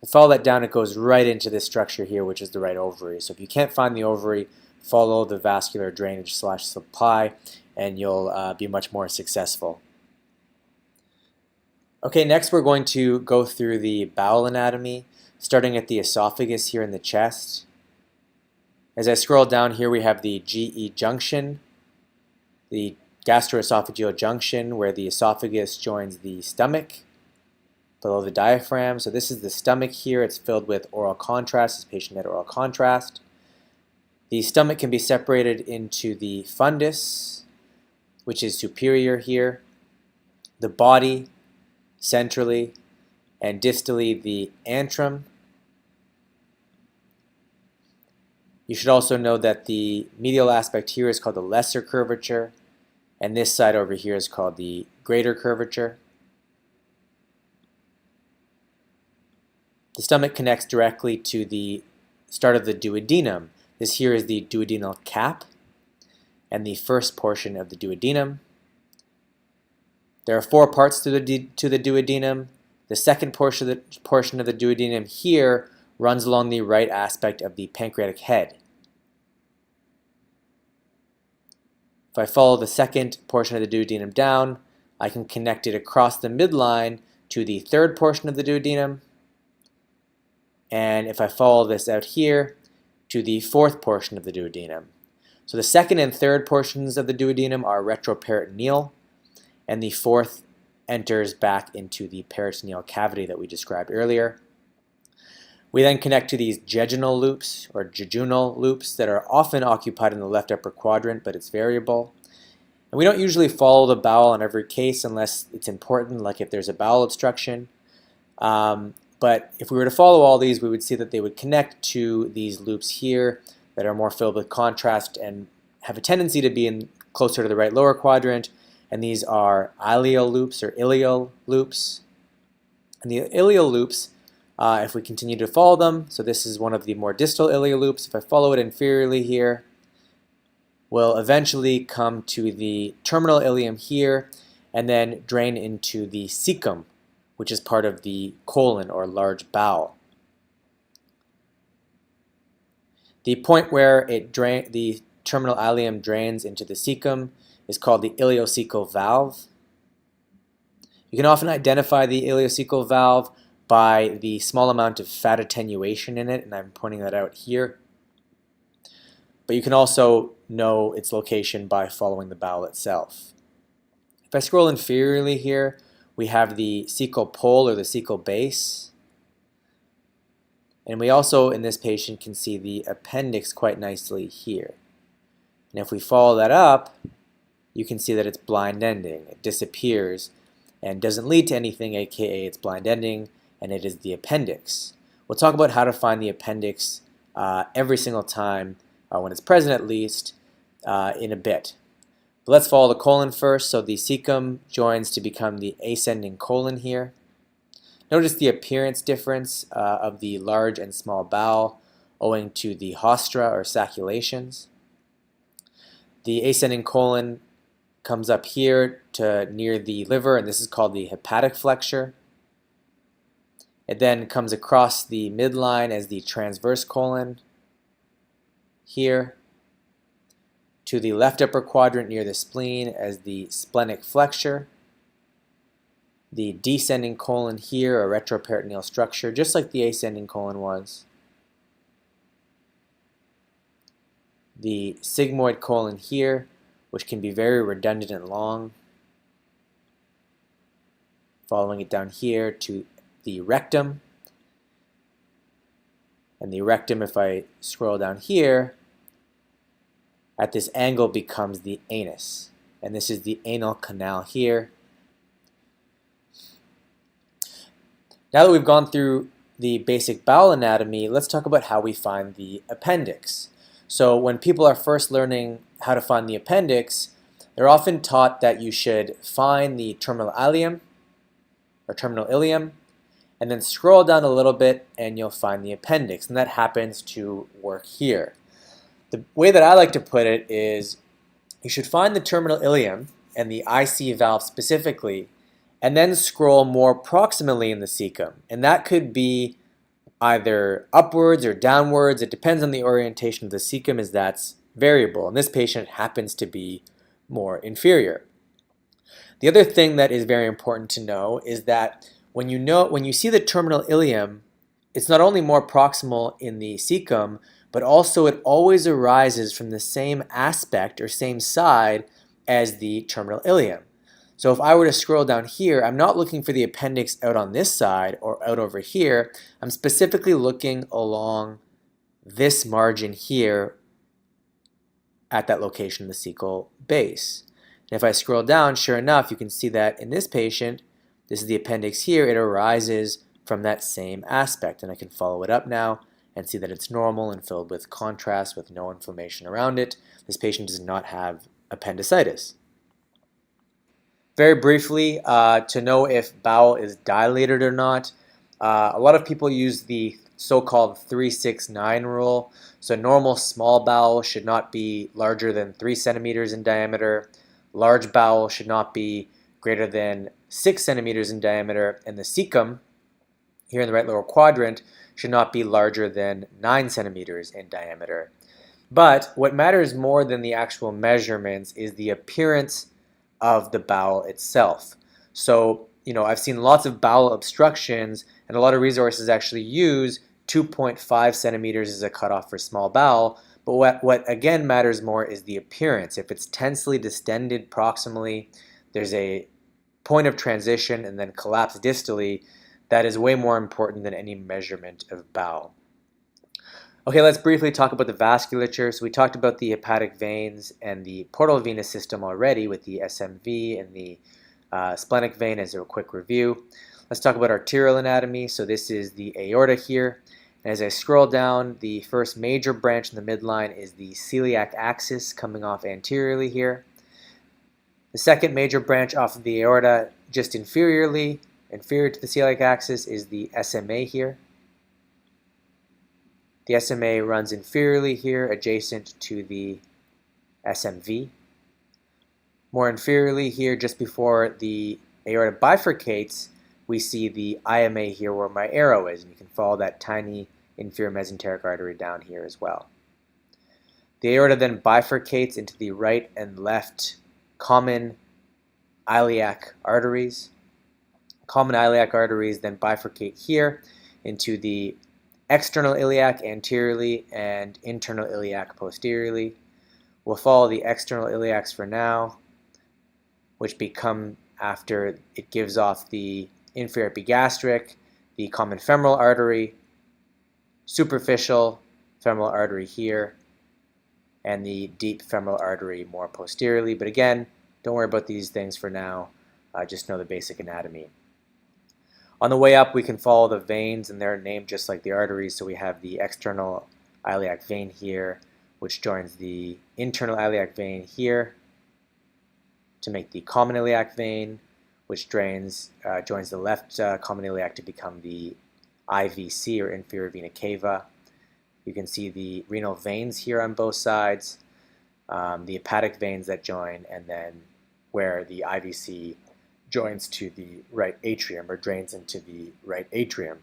If I follow that down, it goes right into this structure here, which is the right ovary. So if you can't find the ovary, follow the vascular drainage / supply, and you'll be much more successful. Okay, next we're going to go through the bowel anatomy, starting at the esophagus here in the chest. As I scroll down here, we have the GE junction, the gastroesophageal junction, where the esophagus joins the stomach below the diaphragm. So this is the stomach here. It's filled with oral contrast. This patient had oral contrast. The stomach can be separated into the fundus, which is superior here, the body centrally, and distally the antrum. You should also know that the medial aspect here is called the lesser curvature, and this side over here is called the greater curvature. The stomach connects directly to the start of the duodenum. This here is the duodenal cap and the first portion of the duodenum. There are 4 parts to the duodenum. The second portion of the duodenum here runs along the right aspect of the pancreatic head. If I follow the second portion of the duodenum down, I can connect it across the midline to the third portion of the duodenum. And if I follow this out here, to the fourth portion of the duodenum. So the second and third portions of the duodenum are retroperitoneal, and the fourth enters back into the peritoneal cavity that we described earlier. We then connect to these jejunal loops or jejunal loops that are often occupied in the left upper quadrant, but it's variable. And we don't usually follow the bowel in every case unless it's important, like if there's a bowel obstruction. But if we were to follow all these, we would see that they would connect to these loops here that are more filled with contrast and have a tendency to be closer to the right lower quadrant. And these are ileal loops or ilial loops. And the ilial loops, if we continue to follow them, so this is one of the more distal ilial loops. If I follow it inferiorly here, we'll eventually come to the terminal ileum here and then drain into the cecum, which is part of the colon or large bowel. The point where the terminal ileum drains into the cecum is called the ileocecal valve. You can often identify the ileocecal valve by the small amount of fat attenuation in it, and I'm pointing that out here. But you can also know its location by following the bowel itself. If I scroll inferiorly here, we have the cecal pole or the cecal base. And we also, in this patient, can see the appendix quite nicely here. And if we follow that up, you can see that it's blind ending. It disappears and doesn't lead to anything, aka it's blind ending, and it is the appendix. We'll talk about how to find the appendix every single time, when it's present at least, in a bit. But let's follow the colon first. So the cecum joins to become the ascending colon here. Notice the appearance difference of the large and small bowel owing to the haustra or saculations. The ascending colon comes up here to near the liver, and this is called the hepatic flexure. It then comes across the midline as the transverse colon here, to the left upper quadrant near the spleen as the splenic flexure, the descending colon here, a retroperitoneal structure, just like the ascending colon was, the sigmoid colon here, which can be very redundant and long, following it down here to the rectum, and the rectum, if I scroll down here, at this angle becomes the anus, and this is the anal canal here. Now that we've gone through the basic bowel anatomy, let's talk about how we find the appendix. So when people are first learning how to find the appendix, they're often taught that you should find the terminal ileum or terminal ileum, and then scroll down a little bit and you'll find the appendix, and that happens to work here. The way that I like to put it is you should find the terminal ileum and the IC valve specifically, and then scroll more proximally in the cecum. And that could be either upwards or downwards. It depends on the orientation of the cecum, as that's variable. And this patient happens to be more inferior. The other thing that is very important to know is that when you see the terminal ileum, it's not only more proximal in the cecum, but also it always arises from the same aspect or same side as the terminal ileum. So if I were to scroll down here, I'm not looking for the appendix out on this side or out over here. I'm specifically looking along this margin here at that location in the cecal base. And if I scroll down, sure enough, you can see that in this patient, this is the appendix here, it arises from that same aspect. And I can follow it up now and see that it's normal and filled with contrast with no inflammation around it. This patient does not have appendicitis. Very briefly, to know if bowel is dilated or not, a lot of people use the so-called 3-6-9 rule. So normal small bowel should not be larger than 3 centimeters in diameter. Large bowel should not be greater than 6 centimeters in diameter. And the cecum, here in the right lower quadrant, should not be larger than 9 centimeters in diameter. But what matters more than the actual measurements is the appearance of the bowel itself. So, I've seen lots of bowel obstructions, and a lot of resources actually use 2.5 centimeters as a cutoff for small bowel. But what again matters more is the appearance. If it's tensely distended proximally, there's a point of transition and then collapse distally, that is way more important than any measurement of bowel. Okay, let's briefly talk about the vasculature. So we talked about the hepatic veins and the portal venous system already with the SMV and the splenic vein as a quick review. Let's talk about arterial anatomy. So this is the aorta here. And as I scroll down, the first major branch in the midline is the celiac axis coming off anteriorly here. The second major branch off of the aorta, just inferior to the celiac axis, is the SMA here. The SMA runs inferiorly here, adjacent to the SMV. More inferiorly here, just before the aorta bifurcates, we see the IMA here where my arrow is, and you can follow that tiny inferior mesenteric artery down here as well. The aorta then bifurcates into the right and left common iliac arteries. Common iliac arteries then bifurcate here into the external iliac anteriorly and internal iliac posteriorly. We'll follow the external iliacs for now, which become, after it gives off the inferior epigastric, the common femoral artery, superficial femoral artery here, and the deep femoral artery more posteriorly. But again, don't worry about these things for now, just know the basic anatomy. On the way up, we can follow the veins, and they're named just like the arteries. So we have the external iliac vein here, which joins the internal iliac vein here to make the common iliac vein, which joins the left common iliac to become the IVC, or inferior vena cava. You can see the renal veins here on both sides, the hepatic veins that join, and then where the IVC joins to the right atrium, or drains into the right atrium.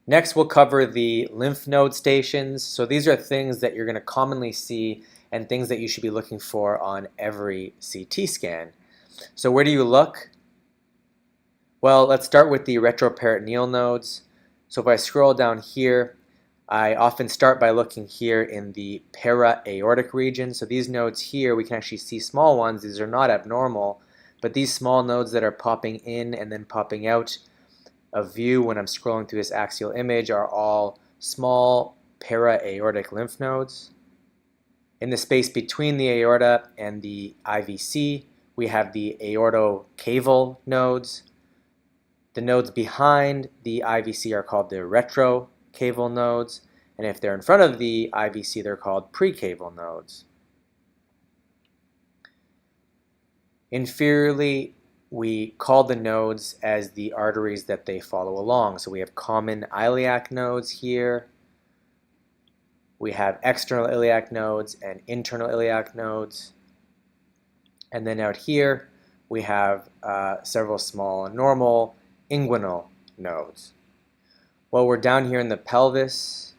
Next, we'll cover the lymph node stations. So these are things that you're going to commonly see and things that you should be looking for on every CT scan. So where do you look? Well, let's start with the retroperitoneal nodes. So if I scroll down here, I often start by looking here in the para-aortic region. So these nodes here, we can actually see small ones. These are not abnormal, but these small nodes that are popping in and then popping out of view when I'm scrolling through this axial image are all small para-aortic lymph nodes. In the space between the aorta and the IVC, we have the aortocaval nodes. The nodes behind the IVC are called the retrocaval nodes, and if they're in front of the IVC, they're called precaval nodes. Inferiorly, we call the nodes as the arteries that they follow along. So we have common iliac nodes here. We have external iliac nodes and internal iliac nodes. And then out here, we have several small normal inguinal nodes. Well, we're down here in the pelvis.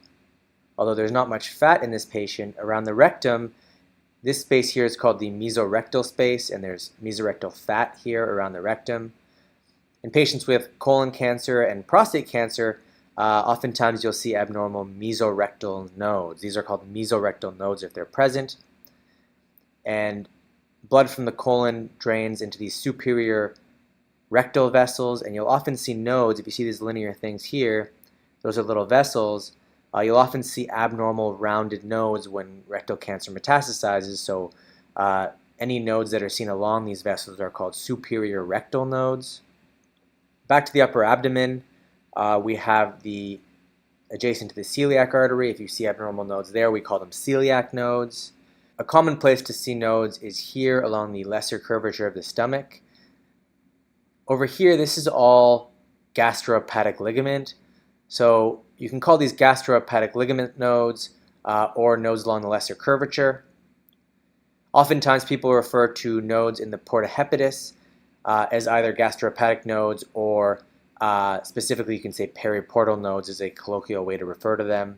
Although there's not much fat in this patient, around the rectum, this space here is called the mesorectal space, and there's mesorectal fat here around the rectum. In patients with colon cancer and prostate cancer, oftentimes you'll see abnormal mesorectal nodes. These are called mesorectal nodes if they're present. And blood from the colon drains into these superior rectal vessels, and you'll often see nodes. If you see these linear things here, those are little vessels. You'll often see abnormal rounded nodes when rectal cancer metastasizes. So any nodes that are seen along these vessels are called superior rectal nodes. Back to the upper abdomen, we have the adjacent to the celiac artery. If you see abnormal nodes there, we call them celiac nodes. A common place to see nodes is here along the lesser curvature of the stomach. Over here, this is all gastrohepatic ligament. So you can call these gastrohepatic ligament nodes or nodes along the lesser curvature. Oftentimes people refer to nodes in the porta hepatis as either gastrohepatic nodes or specifically you can say periportal nodes is a colloquial way to refer to them.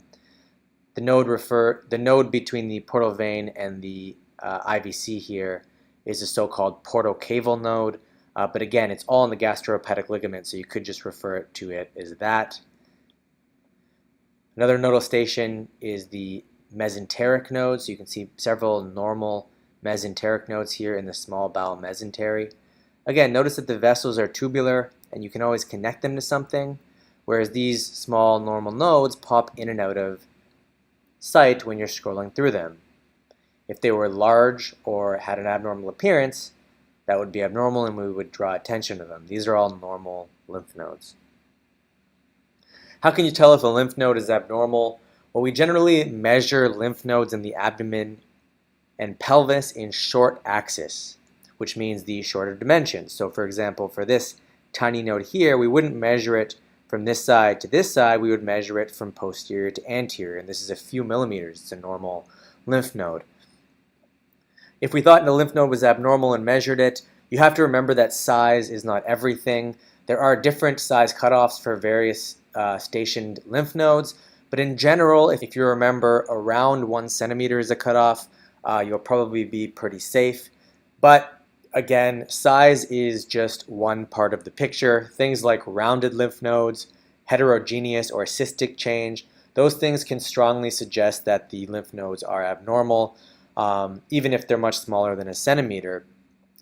The node between the portal vein and the IVC here is a so-called portocaval node, but again it's all in the gastrohepatic ligament, so you could just refer to it as that. Another nodal station is the mesenteric node, so you can see several normal mesenteric nodes here in the small bowel mesentery. Again, notice that the vessels are tubular and you can always connect them to something, whereas these small normal nodes pop in and out of sight when you're scrolling through them. If they were large or had an abnormal appearance, that would be abnormal, and we would draw attention to them. These are all normal lymph nodes. How can you tell if a lymph node is abnormal? Well, we generally measure lymph nodes in the abdomen and pelvis in short axis, which means the shorter dimensions. So for example, for this tiny node here, we wouldn't measure it from this side to this side, we would measure it from posterior to anterior, and this is a few millimeters. It's a normal lymph node. If we thought the lymph node was abnormal and measured it, you have to remember that size is not everything. There are different size cutoffs for various stationed lymph nodes, but in general, if you remember, around 1 centimeter is a cutoff, you'll probably be pretty safe. But again, size is just one part of the picture. Things like rounded lymph nodes, heterogeneous or cystic change, those things can strongly suggest that the lymph nodes are abnormal, even if they're much smaller than a centimeter.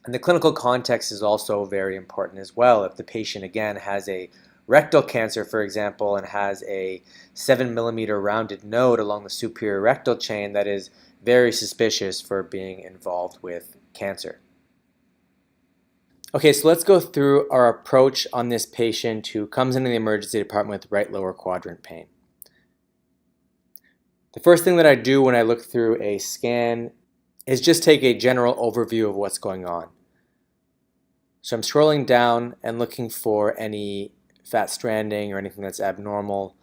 And the clinical context is also very important as well. If the patient, again, has a rectal cancer, for example, and has a 7 millimeter rounded node along the superior rectal chain, that is very suspicious for being involved with cancer. Okay, so let's go through our approach on this patient who comes into the emergency department with right lower quadrant pain. The first thing that I do when I look through a scan is just take a general overview of what's going on. So I'm scrolling down and looking for any fat stranding or anything that's abnormal.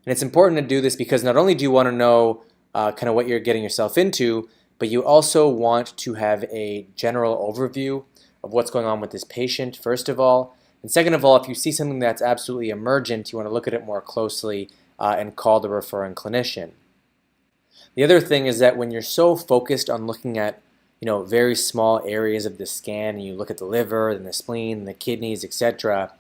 And it's important to do this because not only do you want to know kind of what you're getting yourself into, but you also want to have a general overview of what's going on with this patient, first of all. And second of all, if you see something that's absolutely emergent, you want to look at it more closely and call the referring clinician. The other thing is that when you're so focused on looking at very small areas of the scan, and you look at the liver and the spleen and the kidneys, etc.,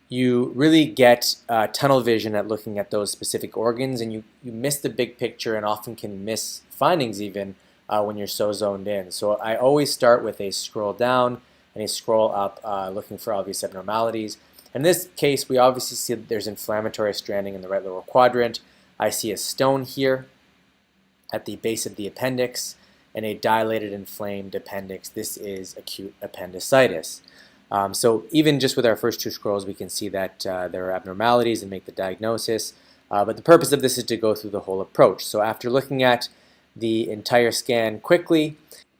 you really get tunnel vision at looking at those specific organs, and you miss the big picture and often can miss findings even when you're so zoned in. So I always start with a scroll down and a scroll up looking for obvious abnormalities. In this case, we obviously see that there's inflammatory stranding in the right lower quadrant. I see a stone here at the base of the appendix and a dilated inflamed appendix. This is acute appendicitis. So even just with our first two scrolls, we can see that there are abnormalities and make the diagnosis. But the purpose of this is to go through the whole approach. So after looking at the entire scan quickly,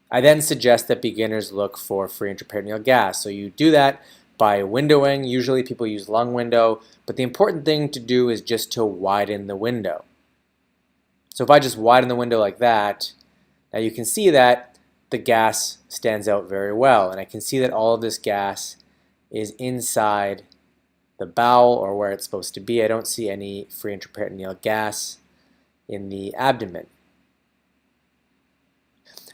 I then suggest that beginners look for free intraperitoneal gas. So you do that by windowing. Usually people use lung window, but the important thing to do is just to widen the window. So if I just widen the window like that, now you can see that the gas stands out very well, and I can see that all of this gas is inside the bowel or where it's supposed to be. I don't see any free intraperitoneal gas in the abdomen.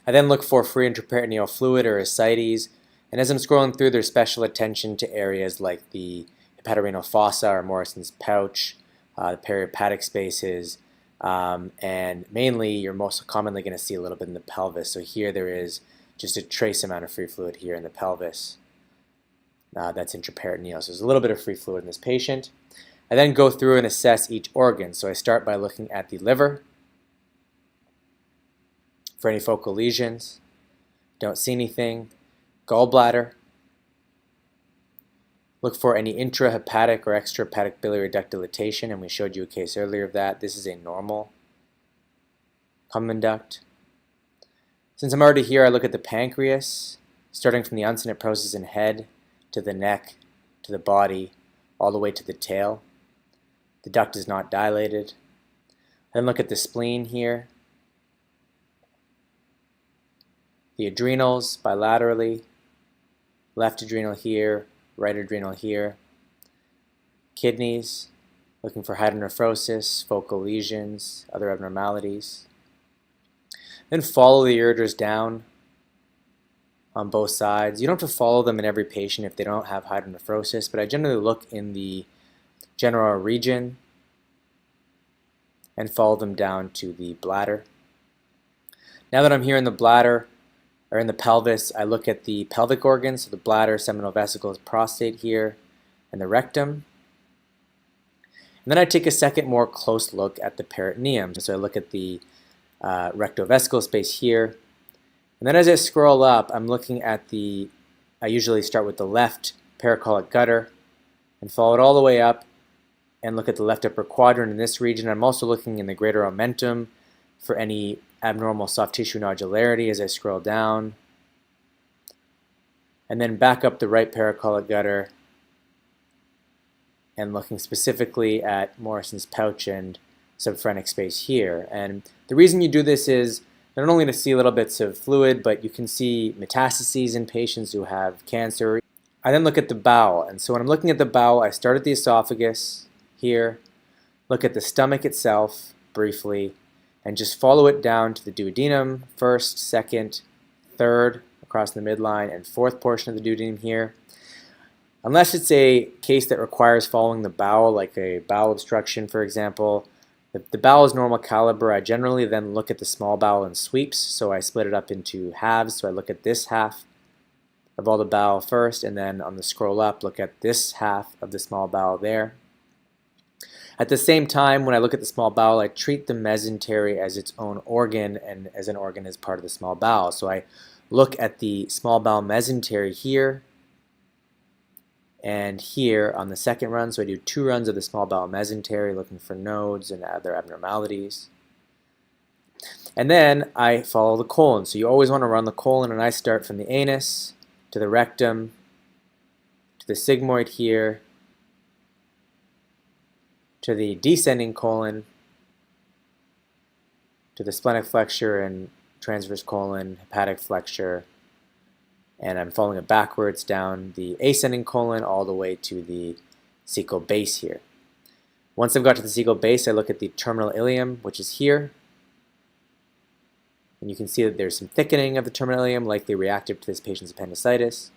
I then look for free intraperitoneal fluid or ascites, and as I'm scrolling through, there's special attention to areas like the hepatorenal fossa or Morrison's pouch, the perihepatic spaces, and mainly you're most commonly going to see a little bit in the pelvis. So here there is just a trace amount of free fluid here in the pelvis. That's intraperitoneal. So there's a little bit of free fluid in this patient. I then go through and assess each organ. So I start by looking at the liver for any focal lesions. Don't see anything. Gallbladder. Look for any intrahepatic or extrahepatic biliary duct dilatation, and we showed you a case earlier of that. This is a normal common duct. Since I'm already here, I look at the pancreas, starting from the uncinate process in head to the neck to the body, all the way to the tail. The duct is not dilated. Then look at the spleen here, the adrenals bilaterally, left adrenal here, right adrenal here, kidneys, looking for hydronephrosis, focal lesions, other abnormalities. Then follow the ureters down on both sides. You don't have to follow them in every patient if they don't have hydronephrosis, but I generally look in the general region and follow them down to the bladder. Now that I'm here in the bladder, or in the pelvis, I look at the pelvic organs, so the bladder, seminal vesicles, prostate here, and the rectum. And then I take a second more close look at the peritoneum. So I look at the rectovesical space here, And then as I scroll up, I'm looking at I usually start with the left paracolic gutter and follow it all the way up and look at the left upper quadrant in this region. I'm also looking in the greater omentum for any abnormal soft tissue nodularity as I scroll down. And then back up the right paracolic gutter and looking specifically at Morrison's pouch and subphrenic space here. And the reason you do this is not only to see little bits of fluid, but you can see metastases in patients who have cancer. I then look at the bowel, and so when I'm looking at the bowel, I start at the esophagus here, look at the stomach itself briefly, and just follow it down to the duodenum, first, second, third, across the midline, and fourth portion of the duodenum here. Unless it's a case that requires following the bowel, like a bowel obstruction, for example, if the bowel is normal caliber, I generally then look at the small bowel in sweeps, so I split it up into halves. So I look at this half of all the bowel first, and then on the scroll up, look at this half of the small bowel there. At the same time, when I look at the small bowel, I treat the mesentery as its own organ and as an organ as part of the small bowel. So I look at the small bowel mesentery here and here on the second run. So I do 2 runs of the small bowel mesentery looking for nodes and other abnormalities. And then I follow the colon. So you always want to run the colon, and I start from the anus to the rectum to the sigmoid here to the descending colon to the splenic flexure and transverse colon, hepatic flexure, and I'm following it backwards down the ascending colon all the way to the cecal base here. Once I've got to the cecal base, I look at the terminal ileum, which is here. And you can see that there's some thickening of the terminal ileum, likely reactive to this patient's appendicitis.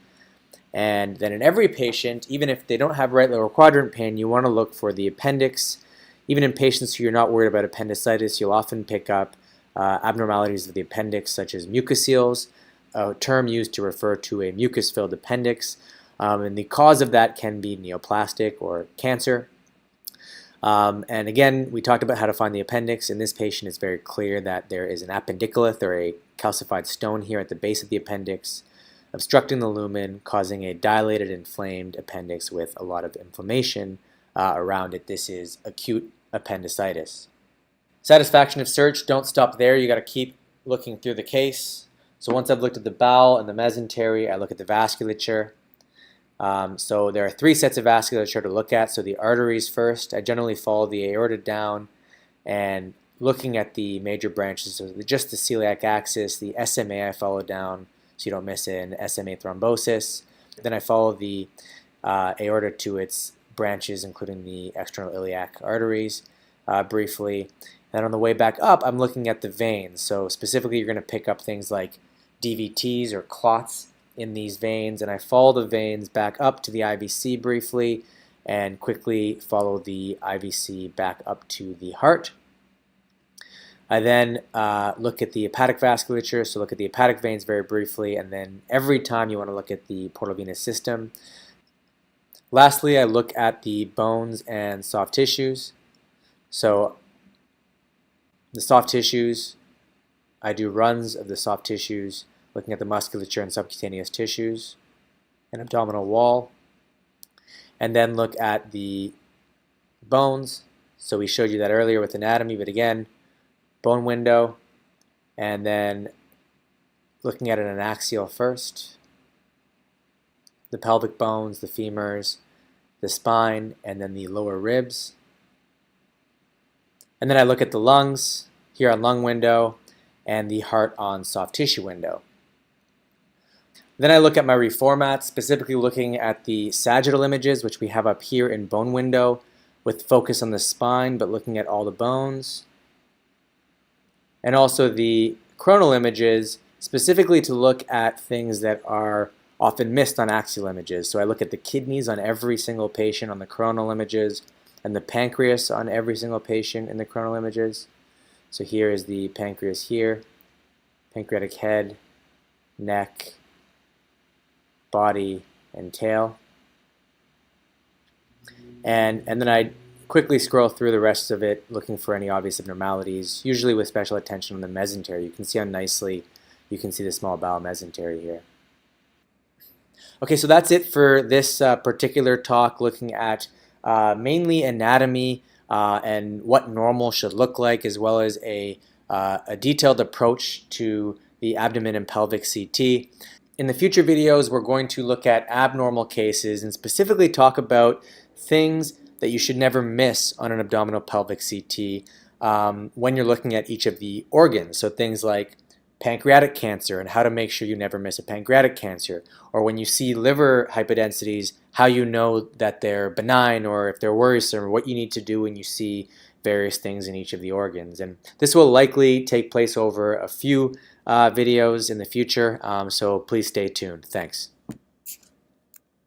And then in every patient, even if they don't have right lower quadrant pain, you want to look for the appendix. Even in patients who you're not worried about appendicitis, you'll often pick up abnormalities of the appendix, such as mucoceles, a term used to refer to a mucus-filled appendix. And the cause of that can be neoplastic or cancer. And again, we talked about how to find the appendix. In this patient, it's very clear that there is an appendicolith, or a calcified stone here at the base of the appendix, obstructing the lumen, causing a dilated, inflamed appendix with a lot of inflammation around it. This is acute appendicitis. Satisfaction of search, don't stop there. You got to keep looking through the case. So once I've looked at the bowel and the mesentery, I look at the vasculature. So there are 3 sets of vasculature to look at. So the arteries first. I generally follow the aorta down and looking at the major branches, so just the celiac axis. The SMA I follow down so you don't miss an SMA thrombosis. Then I follow the aorta to its branches, including the external iliac arteries briefly. And on the way back up, I'm looking at the veins. So specifically, you're going to pick up things like DVTs or clots in these veins, and I follow the veins back up to the IVC briefly and quickly follow the IVC back up to the heart. I then look at the hepatic vasculature, so look at the hepatic veins very briefly, and then every time you want to look at the portovenous system. Lastly, I look at the bones and soft tissues. So the soft tissues, I do runs of the soft tissues, looking at the musculature and subcutaneous tissues and abdominal wall, and then look at the bones. So we showed you that earlier with anatomy, but again, bone window, and then looking at an axial first, the pelvic bones, the femurs, the spine, and then the lower ribs. And then I look at the lungs here on lung window and the heart on soft tissue window. Then I look at my reformat, specifically looking at the sagittal images, which we have up here in bone window, with focus on the spine, but looking at all the bones. And also the coronal images, specifically to look at things that are often missed on axial images. So I look at the kidneys on every single patient on the coronal images, and the pancreas on every single patient in the coronal images. So here is the pancreas here, pancreatic head, neck, body, and tail. And then I quickly scroll through the rest of it, looking for any obvious abnormalities, usually with special attention on the mesentery. You can see how nicely you can see the small bowel mesentery here. Okay, so that's it for this particular talk, looking at mainly anatomy and what normal should look like, as well as a detailed approach to the abdomen and pelvic CT. In the future videos, we're going to look at abnormal cases and specifically talk about things that you should never miss on an abdominal pelvic CT when you're looking at each of the organs. So things like pancreatic cancer and how to make sure you never miss a pancreatic cancer, or when you see liver hypodensities, how you know that they're benign or if they're worrisome, or what you need to do when you see various things in each of the organs. And this will likely take place over a few videos in the future, so please stay tuned. Thanks.